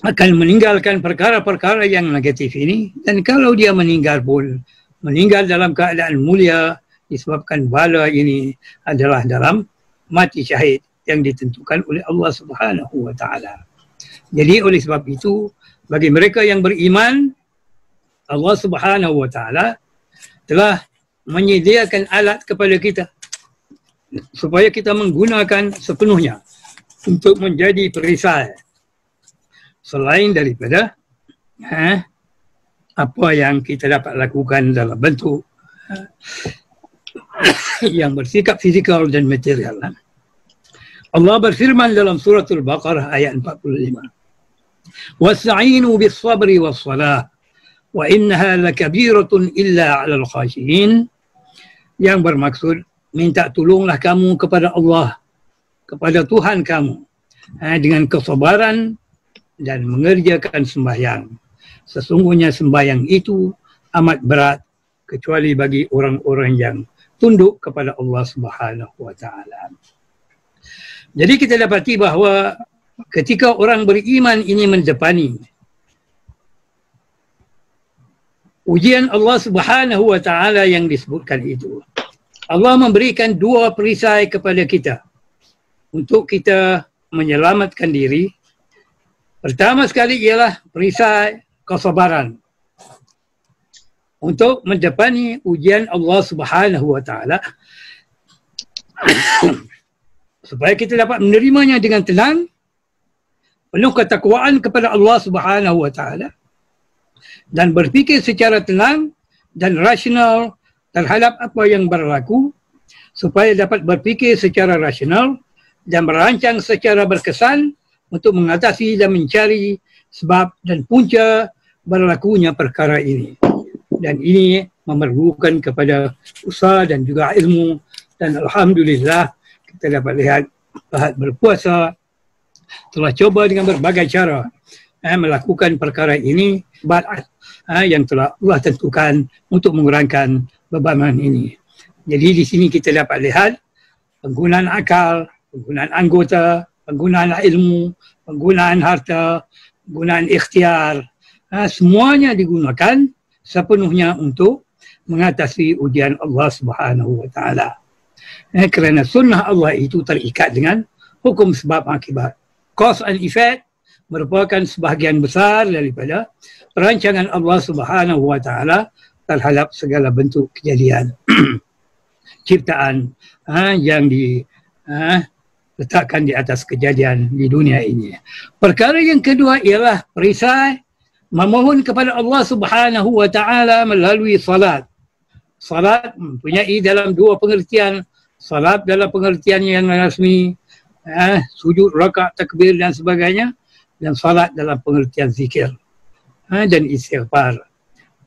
akan meninggalkan perkara-perkara yang negatif ini. Dan kalau dia meninggal pun, meninggal dalam keadaan mulia disebabkan bala ini adalah dalam mati syahid yang ditentukan oleh Allah Subhanahu wa taala. Jadi oleh sebab itu, bagi mereka yang beriman, Allah Subhanahu wa taala telah menyediakan alat kepada kita supaya kita menggunakan sepenuhnya untuk menjadi perisai selain daripada apa yang kita dapat lakukan dalam bentuk yang bersikap fizikal dan material. Allah berfirman dalam surah Al-Baqarah ayat 45. Wasta'inu bis-sabri was-salah wa innaha lakabiratun illa 'alal khashiyin, yang bermaksud minta tolonglah kamu kepada Allah, kepada Tuhan kamu dengan kesabaran dan mengerjakan sembahyang. Sesungguhnya sembahyang itu amat berat kecuali bagi orang-orang yang tunduk kepada Allah Subhanahu wa taala. Jadi kita dapati bahawa ketika orang beriman ini mendepani ujian Allah Subhanahu wa taala yang disebutkan itu, Allah memberikan dua perisai kepada kita untuk kita menyelamatkan diri. Pertama sekali ialah perisai kesabaran untuk mendepani ujian Allah Subhanahu wa taala supaya kita dapat menerimanya dengan tenang, penuh ketakwaan kepada Allah Subhanahu wa taala dan berfikir secara tenang dan rasional terhadap apa yang berlaku, supaya dapat berfikir secara rasional dan merancang secara berkesan untuk mengatasi dan mencari sebab dan punca berlakunya perkara ini. Dan ini memerlukan kepada usaha dan juga ilmu. Dan Alhamdulillah kita dapat lihat Fahad berpuasa telah coba dengan berbagai cara melakukan perkara ini yang telah Allah tentukan untuk mengurangkan bebanan ini. Jadi di sini kita dapat lihat penggunaan akal, penggunaan anggota, penggunaan ilmu, penggunaan harta, gunaan ikhtiar, semuanya digunakan sepenuhnya untuk mengatasi ujian Allah Subhanahu wa taala. Kerana sunnah Allah itu terikat dengan hukum sebab akibat. Cause and effect merupakan sebahagian besar daripada perancangan Allah Subhanahu wa taala terhadap segala bentuk kejadian ciptaan yang diletakkan di atas kejadian di dunia ini. Perkara yang kedua ialah perisai memohon kepada Allah Subhanahu wa taala melalui salat. Salat mempunyai dalam dua pengertian. Salat dalam pengertian yang rasmi, sujud, rakaat, takbir dan sebagainya, dan salat dalam pengertian zikir dan istighfar.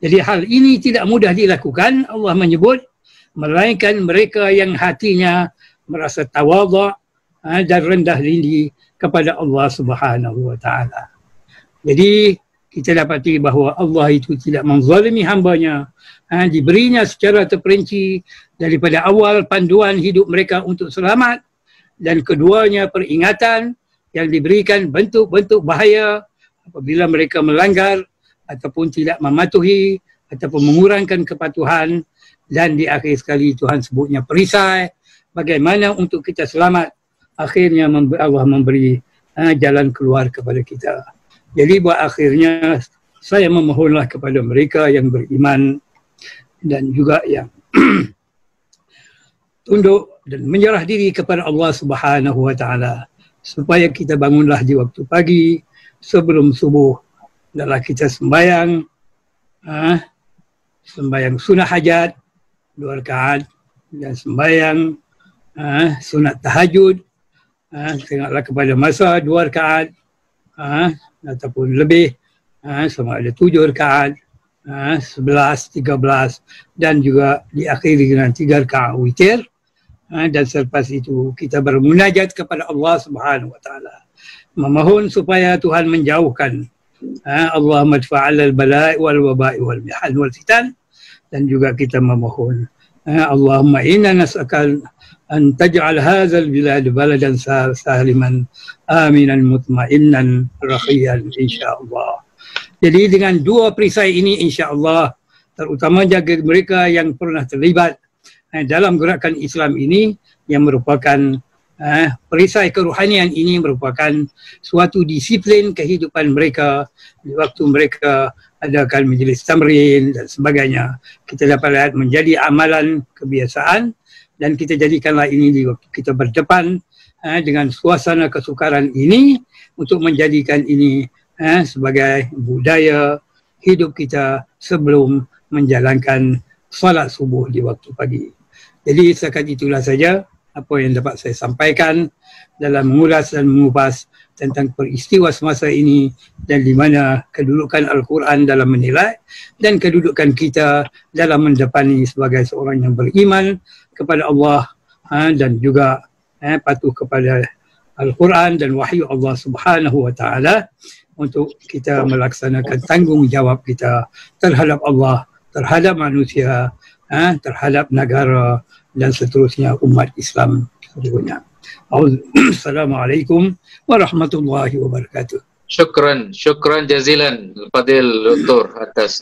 Jadi hal ini tidak mudah dilakukan. Allah menyebut melainkan mereka yang hatinya merasa tawadhu' dan rendah diri kepada Allah Subhanahu wa taala. Jadi kita dapati bahawa Allah itu tidak menzalimi hamba-Nya, diberinya secara terperinci daripada awal panduan hidup mereka untuk selamat, dan keduanya peringatan yang diberikan bentuk-bentuk bahaya apabila mereka melanggar ataupun tidak mematuhi ataupun mengurangkan kepatuhan, dan di akhir sekali Tuhan sebutnya perisai bagaimana untuk kita selamat. Akhirnya Allah memberi jalan keluar kepada kita. Jadi buat akhirnya saya memohonlah kepada mereka yang beriman dan juga yang tunduk dan menyerah diri kepada Allah Subhanahu wa taala, supaya kita bangunlah di waktu pagi sebelum subuh, adalah kita sembahyang sunnah hajat 2 rakaat dan sembahyang sunat tahajud tengoklah kepada masa 2 rakaat ataupun lebih, sama ada 7 rakaat, 11, 13, dan juga diakhiri dengan 3 rakaat witir. Dan selepas itu kita bermunajat kepada Allah Subhanahu wa taala, memohon supaya Tuhan menjauhkan Allahumma adfa'al al-bala'i wal waba'i wal mihan wal fitan, dan juga kita memohon Allahumma inna nas'alaka an taj'al hadzal bilad baladan saliman aminan mutma'innan rakhiyan insyaallah. Jadi dengan dua perisai ini insya-Allah, terutama jaga mereka yang pernah terlibat dalam gerakan Islam ini, yang merupakan perisai kerohanian ini merupakan suatu disiplin kehidupan mereka di waktu mereka adakan majlis tamrin dan sebagainya. Kita dapat lihat menjadi amalan kebiasaan, dan kita jadikanlah ini di waktu kita berdepan dengan suasana kesukaran ini untuk menjadikan ini sebagai budaya hidup kita sebelum menjalankan salat subuh di waktu pagi. Jadi setakat itulah saja apa yang dapat saya sampaikan dalam mengulas dan mengupas tentang peristiwa semasa ini, dan di mana kedudukan Al-Quran dalam menilai dan kedudukan kita dalam mendepani sebagai seorang yang beriman kepada Allah dan juga patuh kepada Al-Quran dan wahyu Allah Subhanahu wa taala, untuk kita melaksanakan tanggungjawab kita terhadap Allah, terhadap manusia, terhadap negara dan seterusnya umat Islam seluruhnya. Assalamualaikum warahmatullahi wabarakatuh. Syukran jazilan Fadil Dr. atas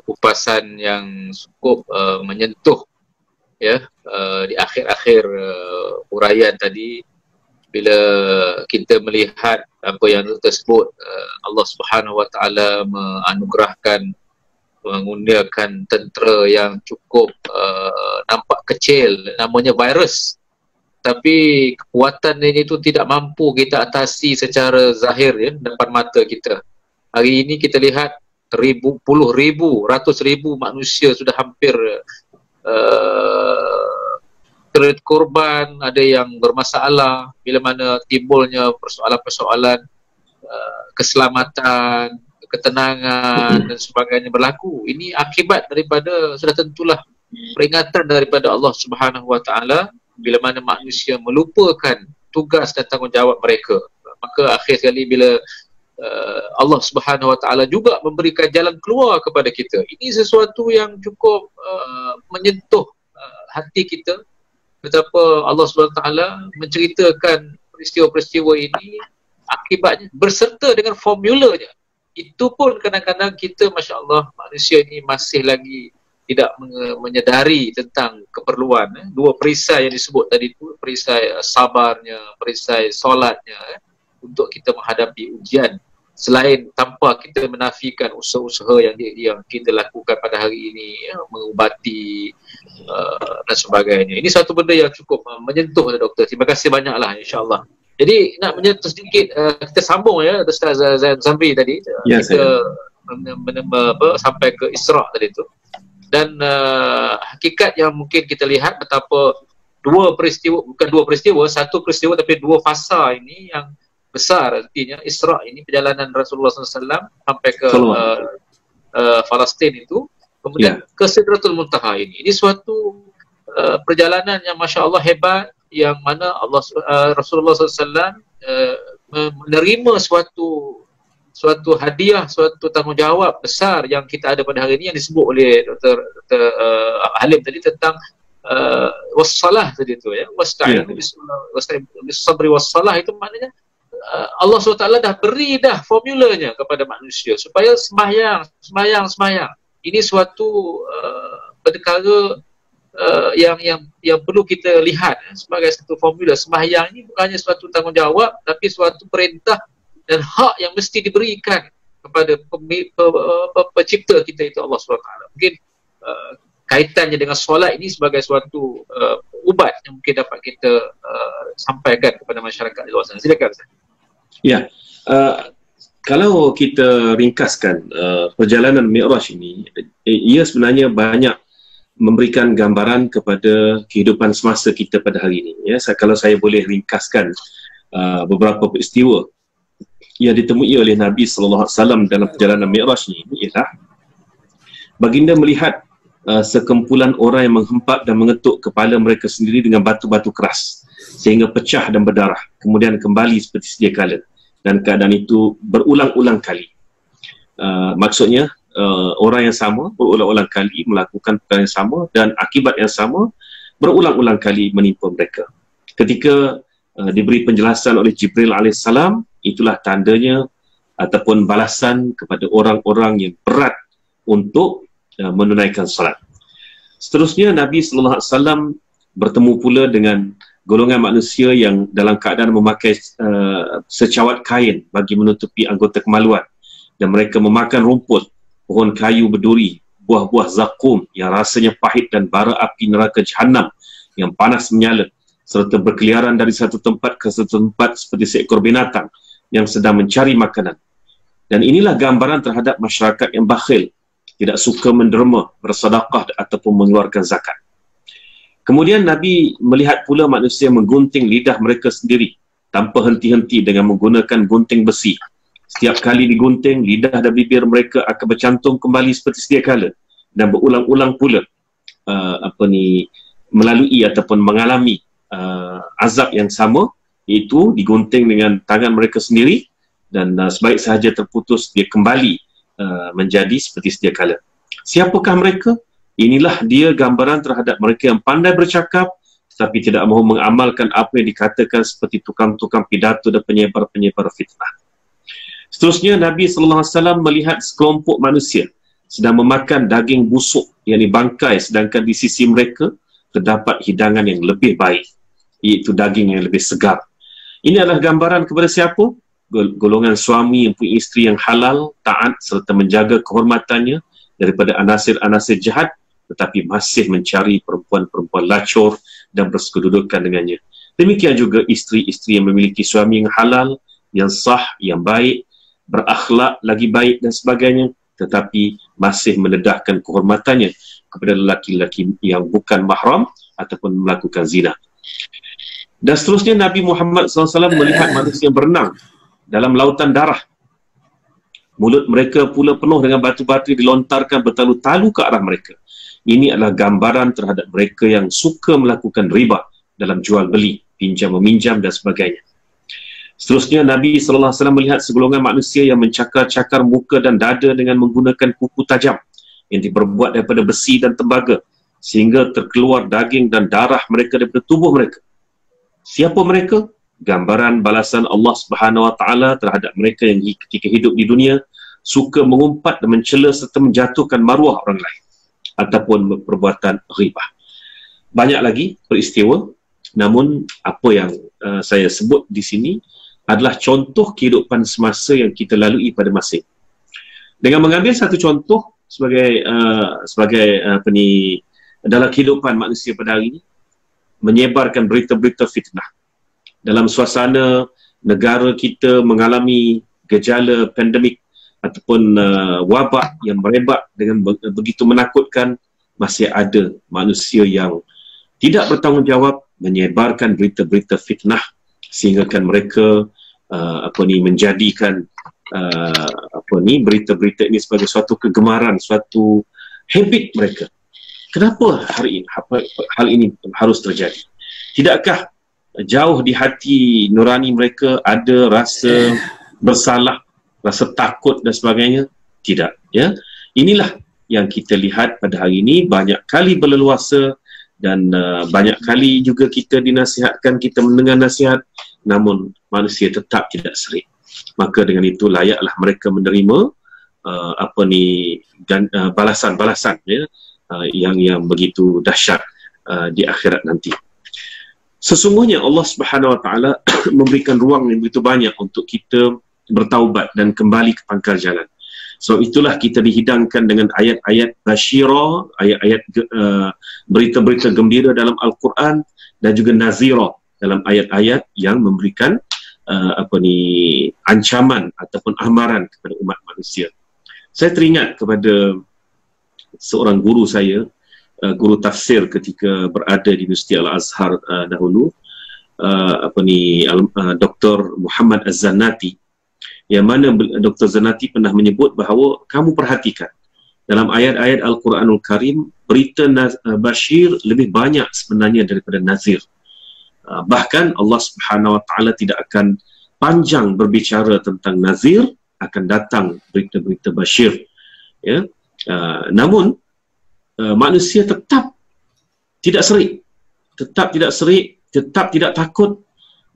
kupasan yang cukup menyentuh ya di akhir-akhir uraian tadi. Bila kita melihat apa yang tersebut, Allah Subhanahu wa taala menganugerahkan, menggunakan tentera yang cukup nampak kecil, namanya virus, tapi kekuatan ini itu tidak mampu kita atasi secara zahir ya depan mata kita. Hari ini kita lihat puluh ribu, ratus ribu manusia sudah hampir korban, ada yang bermasalah bila mana timbulnya persoalan-persoalan keselamatan, ketenangan dan sebagainya berlaku. Ini akibat daripada, sudah tentulah peringatan daripada Allah Subhanahu wa taala bila mana manusia melupakan tugas dan tanggungjawab mereka. Maka akhir sekali bila Allah Subhanahu wa taala juga memberikan jalan keluar kepada kita. Ini sesuatu yang cukup menyentuh hati kita, betapa Allah Subhanahu wa taala menceritakan peristiwa-peristiwa ini akibatnya berserta dengan formulanya. Itu pun kadang-kadang kita, Masya Allah, manusia ini masih lagi tidak menyedari tentang keperluan. Dua perisai yang disebut tadi itu, perisai sabarnya, perisai solatnya, untuk kita menghadapi ujian. Selain tanpa kita menafikan usaha-usaha yang kita lakukan pada hari ini, mengubati dan sebagainya. Ini satu benda yang cukup menyentuh, Doktor. Terima kasih banyaklah, insyaAllah. Jadi nak menyentuh sedikit, kita sambung ya, Ustaz Zamri tadi. Ya, kita sampai ke Isra' tadi tu. Dan hakikat yang mungkin kita lihat betapa dua peristiwa, bukan dua peristiwa, satu peristiwa tapi dua fasa ini yang besar. Artinya Isra' ini perjalanan Rasulullah SAW sampai ke Palestin itu, kemudian ke Sidratul Muntaha ini suatu perjalanan yang Masya Allah hebat, yang mana Rasulullah SAW menerima suatu hadiah, suatu tanggungjawab besar yang kita ada pada hari ini, yang disebut oleh Dr. Halim tadi tentang wassalah tadi tu ya, wasta'in bis-sabri wassalah. Itu maknanya Allah SWT dah beri dah formulanya kepada manusia supaya sembahyang. Ini suatu perkara yang perlu kita lihat sebagai satu formula. Sembahyang ini bukannya suatu tanggungjawab, tapi suatu perintah dan hak yang mesti diberikan kepada pencipta kita itu, Allah SWT. Mungkin kaitannya dengan solat ini sebagai suatu ubat yang mungkin dapat kita sampaikan kepada masyarakat di luar sana. Silakan. Ya, kalau kita ringkaskan perjalanan Mi'raj ini, ia sebenarnya banyak memberikan gambaran kepada kehidupan semasa kita pada hari ini. Ya, kalau saya boleh ringkaskan beberapa peristiwa yang ditemui oleh Nabi SAW dalam perjalanan Mi'raj ini, ialah baginda melihat sekumpulan orang yang menghempap dan mengetuk kepala mereka sendiri dengan batu-batu keras sehingga pecah dan berdarah, kemudian kembali seperti sedia kala, dan keadaan itu berulang-ulang kali. Maksudnya orang yang sama berulang-ulang kali melakukan perkara yang sama dan akibat yang sama berulang-ulang kali menimpa mereka. Ketika diberi penjelasan oleh Jibril alaihissalam, itulah tandanya ataupun balasan kepada orang-orang yang berat untuk menunaikan salat. Seterusnya Nabi SAW bertemu pula dengan golongan manusia yang dalam keadaan memakai secawat kain bagi menutupi anggota kemaluan, dan mereka memakan rumput, pohon kayu berduri, buah-buah zakum yang rasanya pahit, dan bara api neraka Jahannam yang panas menyala, serta berkeliaran dari satu tempat ke satu tempat seperti seekor binatang yang sedang mencari makanan. Dan inilah gambaran terhadap masyarakat yang bakhil, tidak suka menderma, bersedekah ataupun mengeluarkan zakat. Kemudian Nabi melihat pula manusia menggunting lidah mereka sendiri tanpa henti-henti dengan menggunakan gunting besi. Setiap kali digunting, lidah dan bibir mereka akan bercantum kembali seperti sedia kala, dan berulang-ulang pula melalui ataupun mengalami azab yang sama, iaitu digunting dengan tangan mereka sendiri, dan sebaik sahaja terputus, dia kembali menjadi seperti sedia kala. Siapakah mereka? Inilah dia gambaran terhadap mereka yang pandai bercakap tetapi tidak mahu mengamalkan apa yang dikatakan, seperti tukang-tukang pidato dan penyebar-penyebar fitnah. Seterusnya Nabi SAW melihat sekelompok manusia sedang memakan daging busuk yang dibangkai, sedangkan di sisi mereka terdapat hidangan yang lebih baik, iaitu daging yang lebih segar. Ini adalah gambaran kepada siapa? Golongan suami yang punya isteri yang halal, taat serta menjaga kehormatannya daripada anasir-anasir jahat, tetapi masih mencari perempuan-perempuan lacur dan bersekedudukan dengannya. Demikian juga isteri-isteri yang memiliki suami yang halal, yang sah, yang baik, berakhlak lagi baik dan sebagainya, tetapi masih mendedahkan kehormatannya kepada lelaki-lelaki yang bukan mahram ataupun melakukan zina. Dan seterusnya Nabi Muhammad SAW melihat manusia yang berenang dalam lautan darah. Mulut mereka pula penuh dengan batu-batu dilontarkan bertalu-talu ke arah mereka. Ini adalah gambaran terhadap mereka yang suka melakukan riba dalam jual beli, pinjam meminjam dan sebagainya. Seterusnya Nabi SAW melihat segolongan manusia yang mencakar-cakar muka dan dada dengan menggunakan kuku tajam yang diperbuat daripada besi dan tembaga, sehingga terkeluar daging dan darah mereka daripada tubuh mereka. Siapa mereka? gambaran balasan Allah Subhanahu Wa Taala terhadap mereka yang ketika hidup di dunia suka mengumpat dan mencela serta menjatuhkan maruah orang lain ataupun perbuatan ghibah. Banyak lagi peristiwa, namun apa yang saya sebut di sini adalah contoh kehidupan semasa yang kita lalui pada masa ini. Dengan mengambil satu contoh sebagai dalam kehidupan manusia pada hari ini, menyebarkan berita-berita fitnah dalam suasana negara kita mengalami gejala pandemik ataupun wabak yang merebak dengan begitu menakutkan. Masih ada manusia yang tidak bertanggungjawab menyebarkan berita-berita fitnah sehinggakan mereka menjadikan berita-berita ini sebagai suatu kegemaran, suatu habit mereka. Kenapa hal ini harus terjadi? Tidakkah jauh di hati nurani mereka ada rasa bersalah, rasa takut dan sebagainya? Tidak, ya. Inilah yang kita lihat pada hari ini, banyak kali berleluasa dan banyak kali juga kita dinasihatkan, kita mendengar nasihat, namun manusia tetap tidak serik. Maka dengan itu layaklah mereka menerima balasan-balasan, ya, yang begitu dahsyat di akhirat nanti. Sesungguhnya Allah Subhanahu Wa Taala memberikan ruang yang begitu banyak untuk kita bertaubat dan kembali ke pangkal jalan. So itulah kita dihidangkan dengan ayat-ayat basyira, ayat-ayat berita-berita gembira dalam Al-Quran, dan juga nazira dalam ayat-ayat yang memberikan ancaman ataupun amaran kepada umat manusia. Saya teringat kepada seorang guru saya, guru tafsir ketika berada di Universiti Al-Azhar dahulu, Dr. Muhammad Az-Zannati, yang mana Dr. Zannati pernah menyebut bahawa kamu perhatikan dalam ayat-ayat Al-Quranul Karim, berita Bashir lebih banyak sebenarnya daripada Nazir. Bahkan Allah Subhanahu Wa Taala tidak akan panjang berbicara tentang Nazir, akan datang berita-berita Bashir, ya. Namun manusia tetap tidak serik, tetap tidak takut.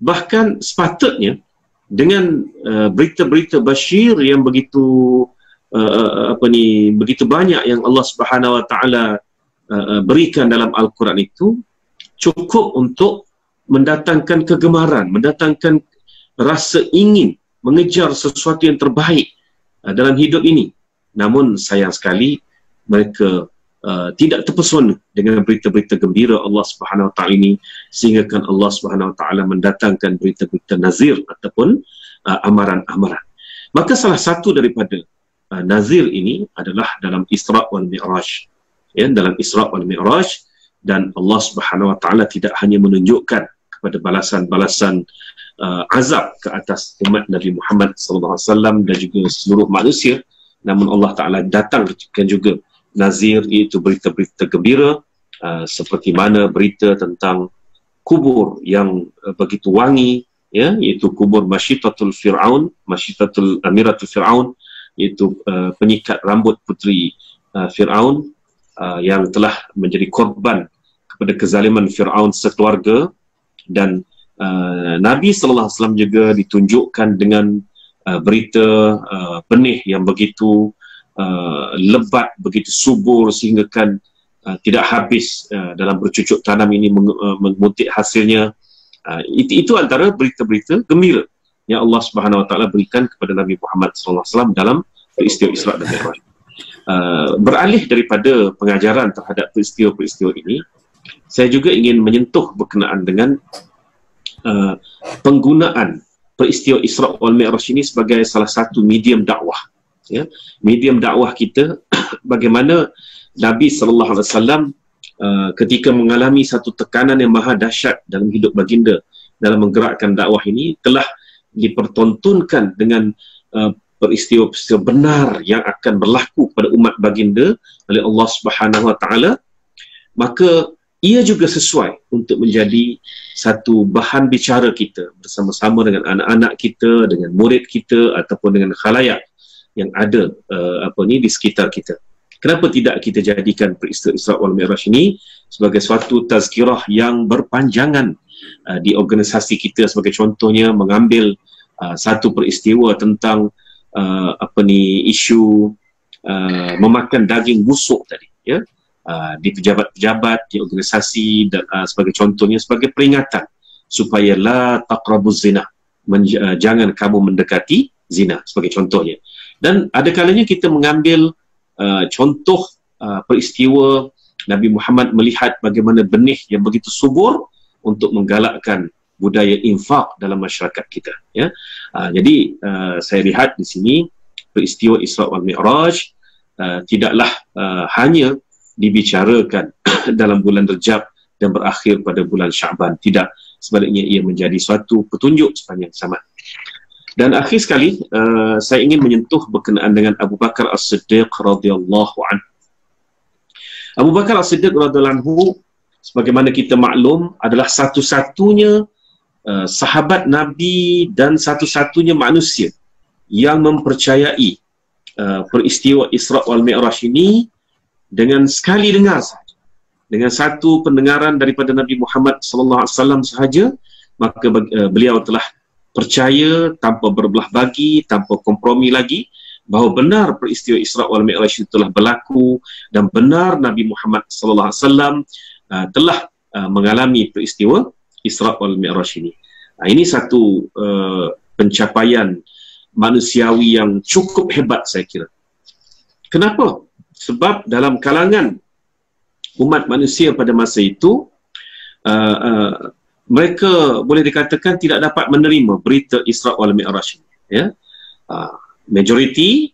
Bahkan sepatutnya dengan berita-berita Bashir yang begitu begitu banyak yang Allah Subhanahu Wa Taala berikan dalam Al-Quran itu, cukup untuk mendatangkan kegemaran, mendatangkan rasa ingin mengejar sesuatu yang terbaik dalam hidup ini. Namun sayang sekali mereka tidak terpesona dengan berita-berita gembira Allah Subhanahu Wa Taala ini, sehingga kan Allah Subhanahu Wa Taala mendatangkan berita-berita nazir ataupun amaran-amaran. Maka salah satu daripada nazir ini adalah dalam Isra wal Mi'raj, ya, dalam Isra wal Mi'raj. Dan Allah Subhanahu Wa Taala tidak hanya menunjukkan kepada balasan-balasan azab ke atas umat Nabi Muhammad SAW dan juga seluruh manusia, namun Allah Ta'ala datangkan juga nazir, iaitu berita-berita gembira, seperti mana berita tentang kubur yang begitu wangi, ya, iaitu kubur Masyitatul Fir'aun, Masyitatul Amiratul Fir'aun, iaitu penyikat rambut puteri Fir'aun yang telah menjadi korban kepada kezaliman Fir'aun sekeluarga. Dan Nabi SAW juga ditunjukkan dengan berita benih yang begitu lebat, begitu subur, sehingga kan tidak habis dalam bercucuk tanam ini memetik hasilnya. Itu antara berita-berita gembira yang Allah Subhanahu Wa Taala berikan kepada Nabi Muhammad SAW dalam peristiwa Isra dan Mi'raj. Beralih daripada pengajaran terhadap peristiwa-peristiwa ini, saya juga ingin menyentuh berkenaan dengan penggunaan peristiwa Isra wal Mi'raj ini sebagai salah satu medium dakwah, ya. Medium dakwah kita, bagaimana Nabi SAW ketika mengalami satu tekanan yang maha dahsyat dalam hidup baginda dalam menggerakkan dakwah ini, telah dipertontonkan dengan peristiwa-peristiwa benar yang akan berlaku pada umat baginda oleh Allah Subhanahu Wa Taala. Maka ia juga sesuai untuk menjadi satu bahan bicara kita bersama-sama dengan anak-anak kita, dengan murid kita, ataupun dengan khalayak yang ada di sekitar kita. Kenapa tidak kita jadikan peristiwa Isra wal Mi'raj ini sebagai suatu tazkirah yang berpanjangan di organisasi kita, sebagai contohnya mengambil satu peristiwa tentang isu memakan daging busuk tadi, ya, di pejabat-pejabat, di organisasi, dan sebagai contohnya sebagai peringatan supaya la taqrabuz zina, jangan kamu mendekati zina, sebagai contohnya. Dan ada kalanya kita mengambil contoh peristiwa Nabi Muhammad melihat bagaimana benih yang begitu subur untuk menggalakkan budaya infak dalam masyarakat kita, ya. Jadi saya lihat di sini peristiwa Isra wal Mi'raj tidaklah hanya dibicarakan dalam bulan Rejab dan berakhir pada bulan Syaban. Tidak, sebaliknya ia menjadi suatu petunjuk sepanjang zaman. Dan akhir sekali, saya ingin menyentuh berkenaan dengan Abu Bakar As-Siddiq radhiyallahu anhu. Abu Bakar As-Siddiq radhiyallahu anhu, sebagaimana kita maklum, adalah satu-satunya sahabat Nabi dan satu-satunya manusia yang mempercayai peristiwa Isra wal Mi'raj ini dengan sekali dengar sahaja, dengan satu pendengaran daripada Nabi Muhammad SAW sahaja, maka beliau telah percaya tanpa berbelah bagi, tanpa kompromi lagi, bahawa benar peristiwa Isra wal Mi'raj itu telah berlaku dan benar Nabi Muhammad SAW telah mengalami peristiwa Isra wal Mi'raj ini. Ini satu pencapaian manusiawi yang cukup hebat, saya kira. Kenapa? Sebab dalam kalangan umat manusia pada masa itu, mereka boleh dikatakan tidak dapat menerima berita Isra wal Mi'raj, ya. Majoriti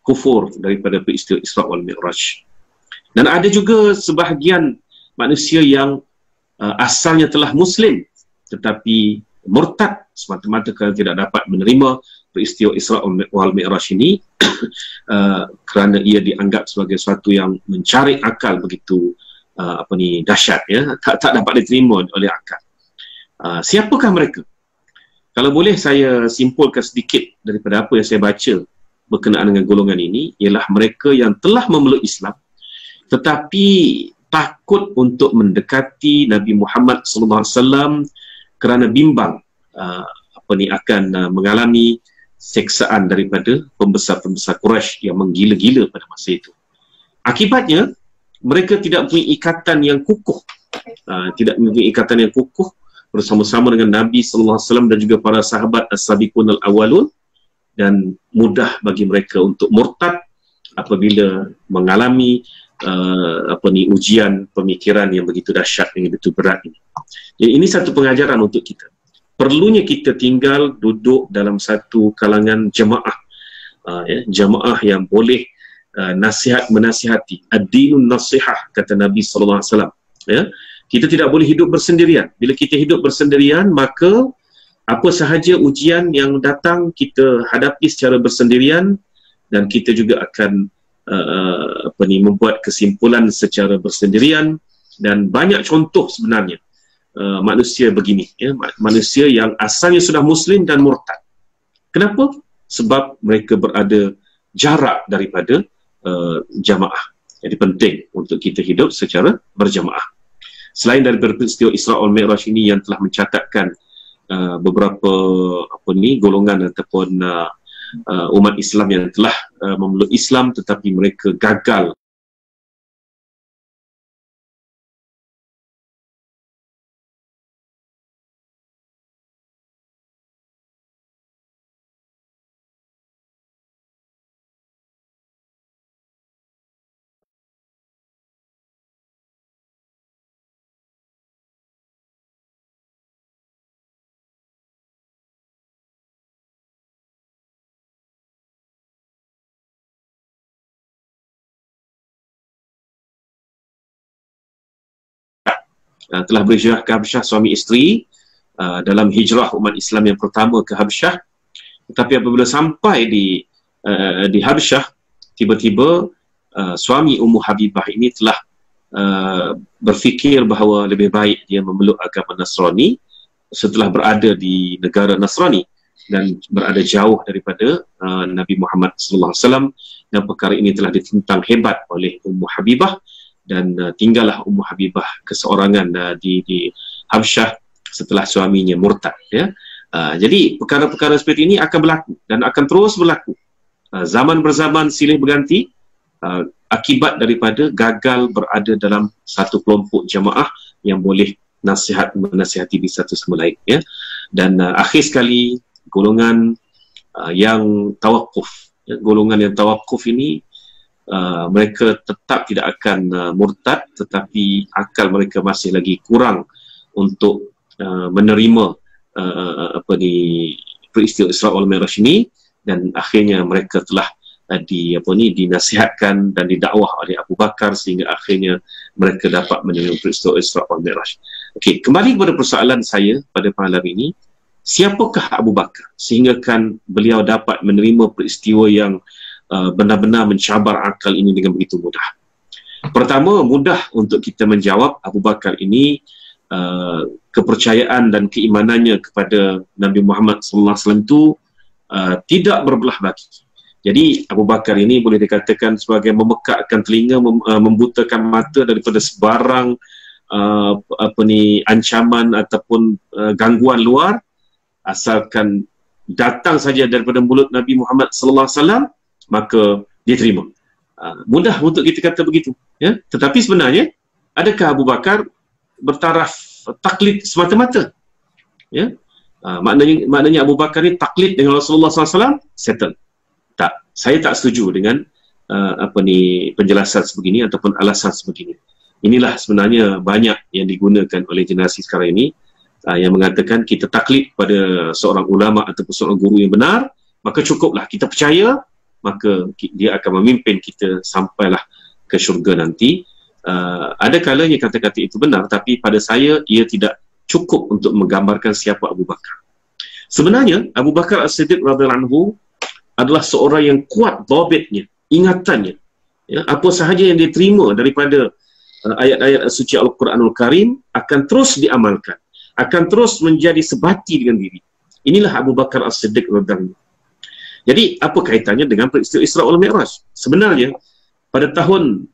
kufur daripada peristiwa Isra wal Mi'raj. Dan ada juga sebahagian manusia yang asalnya telah Muslim tetapi murtad semata-mata kerana tidak dapat menerima peristiwa Isra wal Mi'raj ini kerana ia dianggap sebagai sesuatu yang mencari akal begitu dahsyat, ya, tak dapat diterima oleh akal. Siapakah mereka? Kalau boleh saya simpulkan sedikit daripada apa yang saya baca berkenaan dengan golongan ini, ialah mereka yang telah memeluk Islam tetapi takut untuk mendekati Nabi Muhammad SAW kerana bimbang akan mengalami seksaan daripada pembesar-pembesar Quraisy yang menggila-gila pada masa itu. Akibatnya, mereka tidak mempunyai ikatan yang kukuh, bersama-sama dengan Nabi SAW dan juga para sahabat as-sabiqun al-awwalun, dan mudah bagi mereka untuk murtad apabila mengalami ujian pemikiran yang begitu dahsyat, yang begitu berat ini. Jadi ini satu pengajaran untuk kita. Perlunya kita tinggal duduk dalam satu kalangan jemaah, jemaah yang boleh menasihati. Ad-dinun nasihah, kata Nabi SAW. Ya, kita tidak boleh hidup bersendirian. Bila kita hidup bersendirian, maka apa sahaja ujian yang datang kita hadapi secara bersendirian, dan kita juga akan membuat kesimpulan secara bersendirian. Dan banyak contoh sebenarnya manusia begini, ya, manusia yang asalnya sudah Muslim dan murtad. Kenapa? Sebab mereka berada jarak daripada jamaah. Jadi penting untuk kita hidup secara berjamaah. Selain daripada peristiwa Isra wal Mi'raj ini yang telah mencatatkan beberapa golongan ataupun umat Islam yang telah memeluk Islam tetapi mereka gagal telah berhijrah ke Habsyah, suami isteri, dalam hijrah umat Islam yang pertama ke Habsyah. Tetapi apabila sampai di Habsyah, tiba-tiba suami Ummu Habibah ini telah berfikir bahawa lebih baik dia memeluk agama Nasrani setelah berada di negara Nasrani. dan berada jauh daripada Nabi Muhammad sallallahu alaihi wasallam, dan perkara ini telah ditentang hebat oleh Ummu Habibah, dan tinggallah Ummu Habibah keseorangan di Habsyah setelah suaminya murtad, ya. Jadi perkara-perkara seperti ini akan berlaku dan akan terus berlaku. Zaman berzaman silih berganti, akibat daripada gagal berada dalam satu kelompok jamaah yang boleh menasihati di satu sama lain, ya. Dan akhir sekali golongan yang tawakuf, ya, golongan yang tawakuf ini mereka tetap tidak akan murtad, tetapi akal mereka masih lagi kurang untuk menerima peristiwa Isra wal Mi'raj ini, dan akhirnya mereka telah dinasihatkan dan didakwah oleh Abu Bakar sehingga akhirnya mereka dapat menerima peristiwa Isra wal Mi'raj. Okey, kembali kepada persoalan saya pada malam ini, siapakah Abu Bakar sehingga kan beliau dapat menerima peristiwa yang benar-benar mencabar akal ini dengan begitu mudah? Pertama, mudah untuk kita menjawab Abu Bakar ini kepercayaan dan keimanannya kepada Nabi Muhammad sallallahu alaihi wasallam itu tidak berbelah bagi. Jadi Abu Bakar ini boleh dikatakan sebagai memekakkan telinga, membutakan mata daripada sebarang ancaman ataupun gangguan luar, asalkan datang saja daripada mulut Nabi Muhammad sallallahu alaihi wasallam, maka dia terima. Mudah untuk kita kata begitu, ya. Tetapi sebenarnya adakah Abu Bakar bertaraf taklid semata-mata, ya? Maknanya Abu Bakar ni taklid dengan Rasulullah SAW, settle. Tak, saya tak setuju dengan penjelasan sebegini ataupun alasan sebegini. Inilah sebenarnya banyak yang digunakan oleh generasi sekarang ini, yang mengatakan kita taklid pada seorang ulama ataupun seorang guru yang benar, maka cukuplah kita percaya, maka dia akan memimpin kita sampailah ke syurga nanti. Ada kalanya kata-kata itu benar, tapi pada saya ia tidak cukup untuk menggambarkan siapa Abu Bakar. Sebenarnya Abu Bakar As-Siddiq radhiyallahu anhu adalah seorang yang kuat dhabitnya, ingatannya, ya, apa sahaja yang dia terima daripada ayat-ayat suci Al-Quranul Karim akan terus diamalkan, akan terus menjadi sebati dengan diri. Inilah Abu Bakar As-Siddiq radhiyallahu anhu. Jadi apa kaitannya dengan peristiwa Isra wal Mi'raj? Sebenarnya pada tahun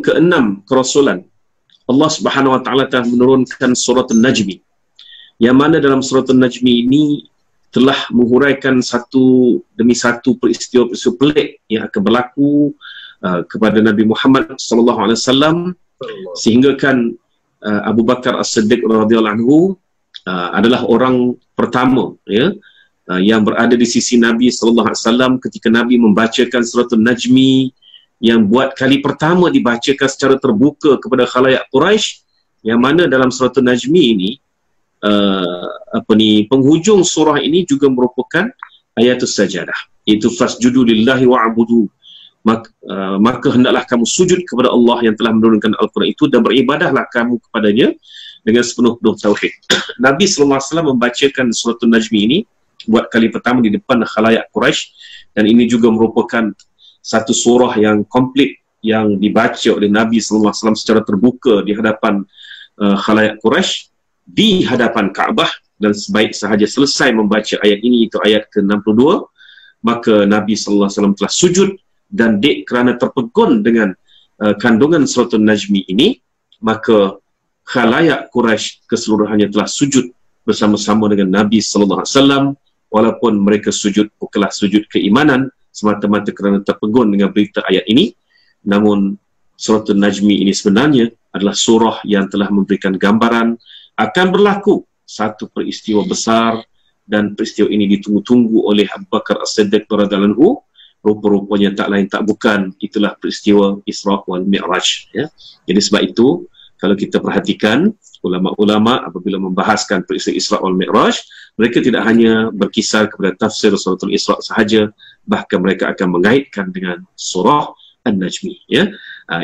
ke-6 kerasulan, Allah Subhanahu wa taala telah menurunkan surah An-Najmi, yang mana dalam surah An-Najmi ini telah menghuraikan satu demi satu peristiwa pelik yang akan berlaku kepada Nabi Muhammad sallallahu alaihi wasallam, sehingga kan Abu Bakar As-Siddiq radhiyallahu anhu adalah orang pertama, ya, yang berada di sisi Nabi sallallahu alaihi wasallam ketika Nabi membacakan surah An-Najmi yang buat kali pertama dibacakan secara terbuka kepada khalayak Quraisy, yang mana dalam surah An-Najmi ini penghujung surah ini juga merupakan ayatus sajadah, iaitu fasjudu lillahi wa'budu, maka hendaklah kamu sujud kepada Allah yang telah menurunkan Al-Quran itu, dan beribadahlah kamu kepadanya dengan sepenuh-penuh tauhid. Nabi sallallahu alaihi wasallam membacakan surah An-Najmi ini buat kali pertama di depan khalayak Quraisy, dan ini juga merupakan satu surah yang komplit yang dibaca oleh Nabi sallallahu alaihi wasallam secara terbuka di hadapan khalayak Quraisy, di hadapan Kaabah. Dan sebaik sahaja selesai membaca ayat ini, itu ayat ke-62, maka Nabi sallallahu alaihi wasallam telah sujud, dan kerana terpegun dengan kandungan surah An-Najmi ini, maka khalayak Quraisy keseluruhannya telah sujud bersama-sama dengan Nabi sallallahu alaihi wasallam, walaupun mereka sujud bukanlah sujud keimanan semata-mata kerana terpegun dengan berita ayat ini. Namun surah An-Najmi ini sebenarnya adalah surah yang telah memberikan gambaran akan berlaku satu peristiwa besar, dan peristiwa ini ditunggu-tunggu oleh Abu Bakar As-Siddiq radhiyallahu anhu. Rupa-rupanya tak lain tak bukan, itulah peristiwa Isra wal Mi'raj, ya. Jadi sebab itu kalau kita perhatikan ulama-ulama apabila membahaskan peristiwa Isra wal Mi'raj, mereka tidak hanya berkisar kepada tafsir suratul Isra sahaja, bahkan mereka akan mengaitkan dengan surah An-Najmi, ya.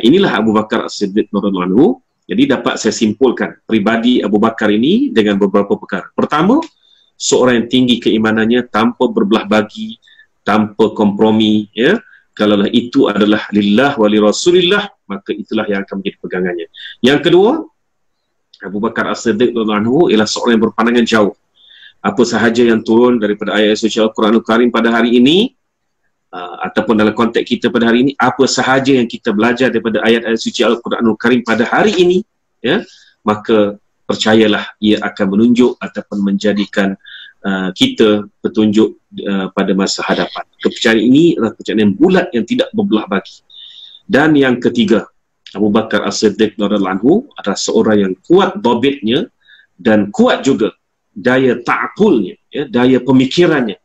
Inilah Abu Bakar As-Siddiq radhiyallahu anhu. Jadi dapat saya simpulkan pribadi Abu Bakar ini dengan beberapa perkara. Pertama, seorang yang tinggi keimanannya tanpa berbelah bagi, tanpa kompromi, ya. Kalaulah itu adalah lillah wa li Rasulillah, maka itulah yang akan menjadi pegangannya. Yang kedua, Abu Bakar As-Siddiq radhiyallahu anhu ialah seorang yang berpandangan jauh. apa sahaja yang turun daripada ayat suci Al-Quranul Karim pada hari ini, ataupun dalam konteks kita pada hari ini, apa sahaja yang kita belajar daripada ayat-ayat suci Al-Quranul Karim pada hari ini, ya, maka percayalah ia akan menunjuk ataupun menjadikan kita petunjuk pada masa hadapan. Kepercayaan ini adalah kepercayaan yang bulat yang tidak berbelah bagi. Dan yang ketiga, Abu Bakar As-Siddiq radhiyallahu anhu adalah seorang yang kuat dhabitnya dan kuat juga daya ta'qulnya, ya, daya pemikirannya,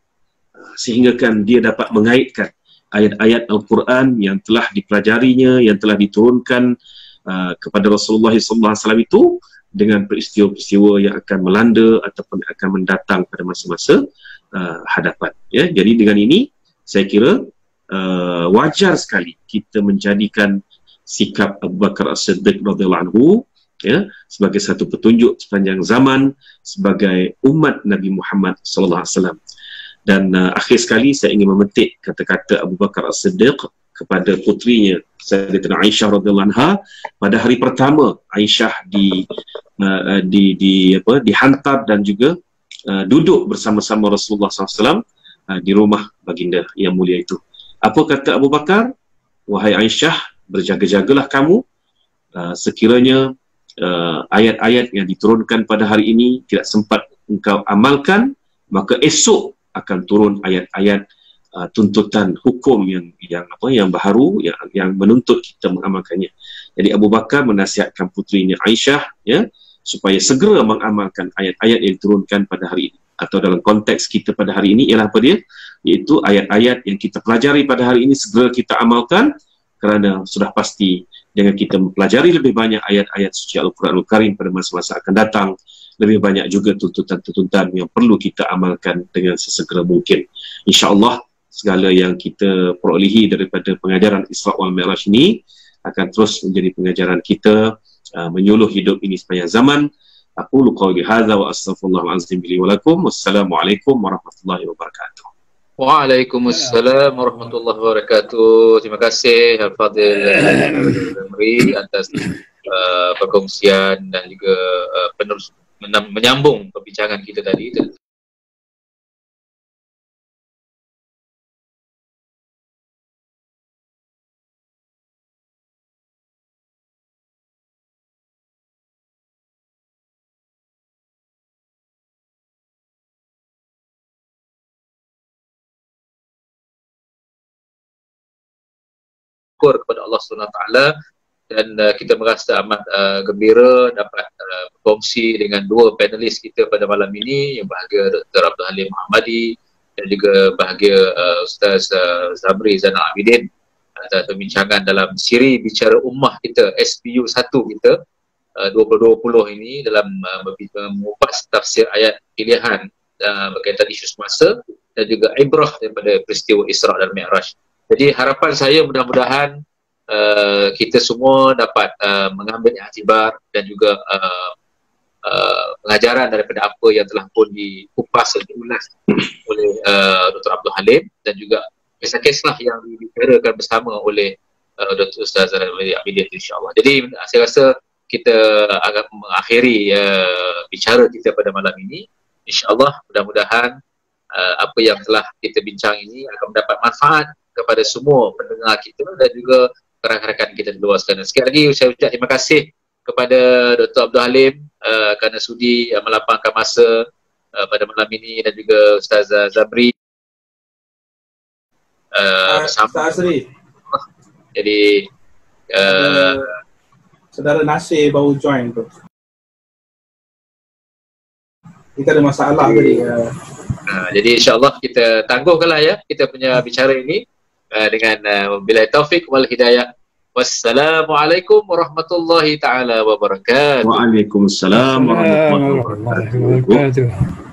sehingga kan dia dapat mengaitkan ayat-ayat Al-Quran yang telah dipelajarinya, yang telah diturunkan kepada Rasulullah SAW itu dengan peristiwa-peristiwa yang akan melanda ataupun akan mendatang pada masa-masa hadapan. Ya, jadi dengan ini saya kira wajar sekali kita menjadikan sikap Abu Bakar As-Siddiq radhiyallahu anhu, ya, sebagai satu petunjuk sepanjang zaman sebagai umat Nabi Muhammad sallallahu alaihi wasallam. Dan akhir sekali saya ingin memetik kata-kata Abu Bakar As-Siddiq kepada putrinya Sayyidatina Aisyah radhiyallahu anha pada hari pertama Aisyah dihantar dan juga duduk bersama-sama Rasulullah SAW di rumah baginda yang mulia itu. Apa kata Abu Bakar? Wahai Aisyah, berjaga-jagalah kamu sekiranya ayat-ayat yang diturunkan pada hari ini tidak sempat engkau amalkan, maka esok akan turun ayat-ayat tuntutan hukum yang baru yang menuntut kita mengamalkannya. Jadi Abu Bakar menasihatkan putrinya Aisyah, ya, supaya segera mengamalkan ayat-ayat yang diturunkan pada hari ini, atau dalam konteks kita pada hari ini ialah apa dia? Iaitu ayat-ayat yang kita pelajari pada hari ini segera kita amalkan, kerana sudah pasti dengan kita mempelajari lebih banyak ayat-ayat suci Al-Quranul Karim pada masa-masa akan datang, lebih banyak juga tuntutan-tuntutan yang perlu kita amalkan dengan sesegera mungkin. InsyaAllah segala yang kita perolehi daripada pengajaran Isra wal Mi'raj ini akan terus menjadi pengajaran kita menyuluh hidup ini sepanjang zaman. Aqulu qawli hadza wa astaghfirullahal azim li wa lakum. Wassalamualaikum warahmatullahi wabarakatuh. Waalaikumsalam warahmatullahi wabarakatuh. Terima kasih Al-Fadhil Zamri atas perkongsian dan juga penerus menyambung perbincangan kita tadi. Syukur kepada Allah SWT, dan kita merasa amat gembira dapat berkongsi dengan dua panelis kita pada malam ini, yang bahagia Dr. Abdul Halim Muhammadi dan juga bahagia Ustaz Zamri Zainal Abidin atas perbincangan dalam siri Bicara Ummah kita, SBU 1 kita 2020 ini, dalam mengupas tafsir ayat pilihan berkaitan isu semasa dan juga ibrah daripada peristiwa Isra dan Mi'raj. Jadi harapan saya mudah-mudahan kita semua dapat mengambil iktibar dan juga pengajaran daripada apa yang telah pun dikupas dan diulas oleh Dr. Abdul Halim, dan juga kisah-kisah yang dibicarakan bersama oleh Dr. Ustaz Zainal Abidin, insyaAllah. Jadi saya rasa kita akan mengakhiri bicara kita pada malam ini. InsyaAllah mudah-mudahan apa yang telah kita bincang ini akan mendapat manfaat kepada semua pendengar kita dan juga rakan-rakan kita di luar sana. Sekali lagi saya ucap terima kasih kepada Dr. Abdul Halim kerana sudi melapangkan masa pada malam ini, dan juga Ustaz Zamri bersama. Jadi Saudara Nasir baru join tu. Kita ada masalah tadi. Jadi insyaAllah kita tangguhkanlah ya kita punya bicara ini dengan billahi taufik wal hidayah. Wassalamualaikum warahmatullahi taala wabarakatuh. Waalaikumsalam warahmatullahi wabarakatuh.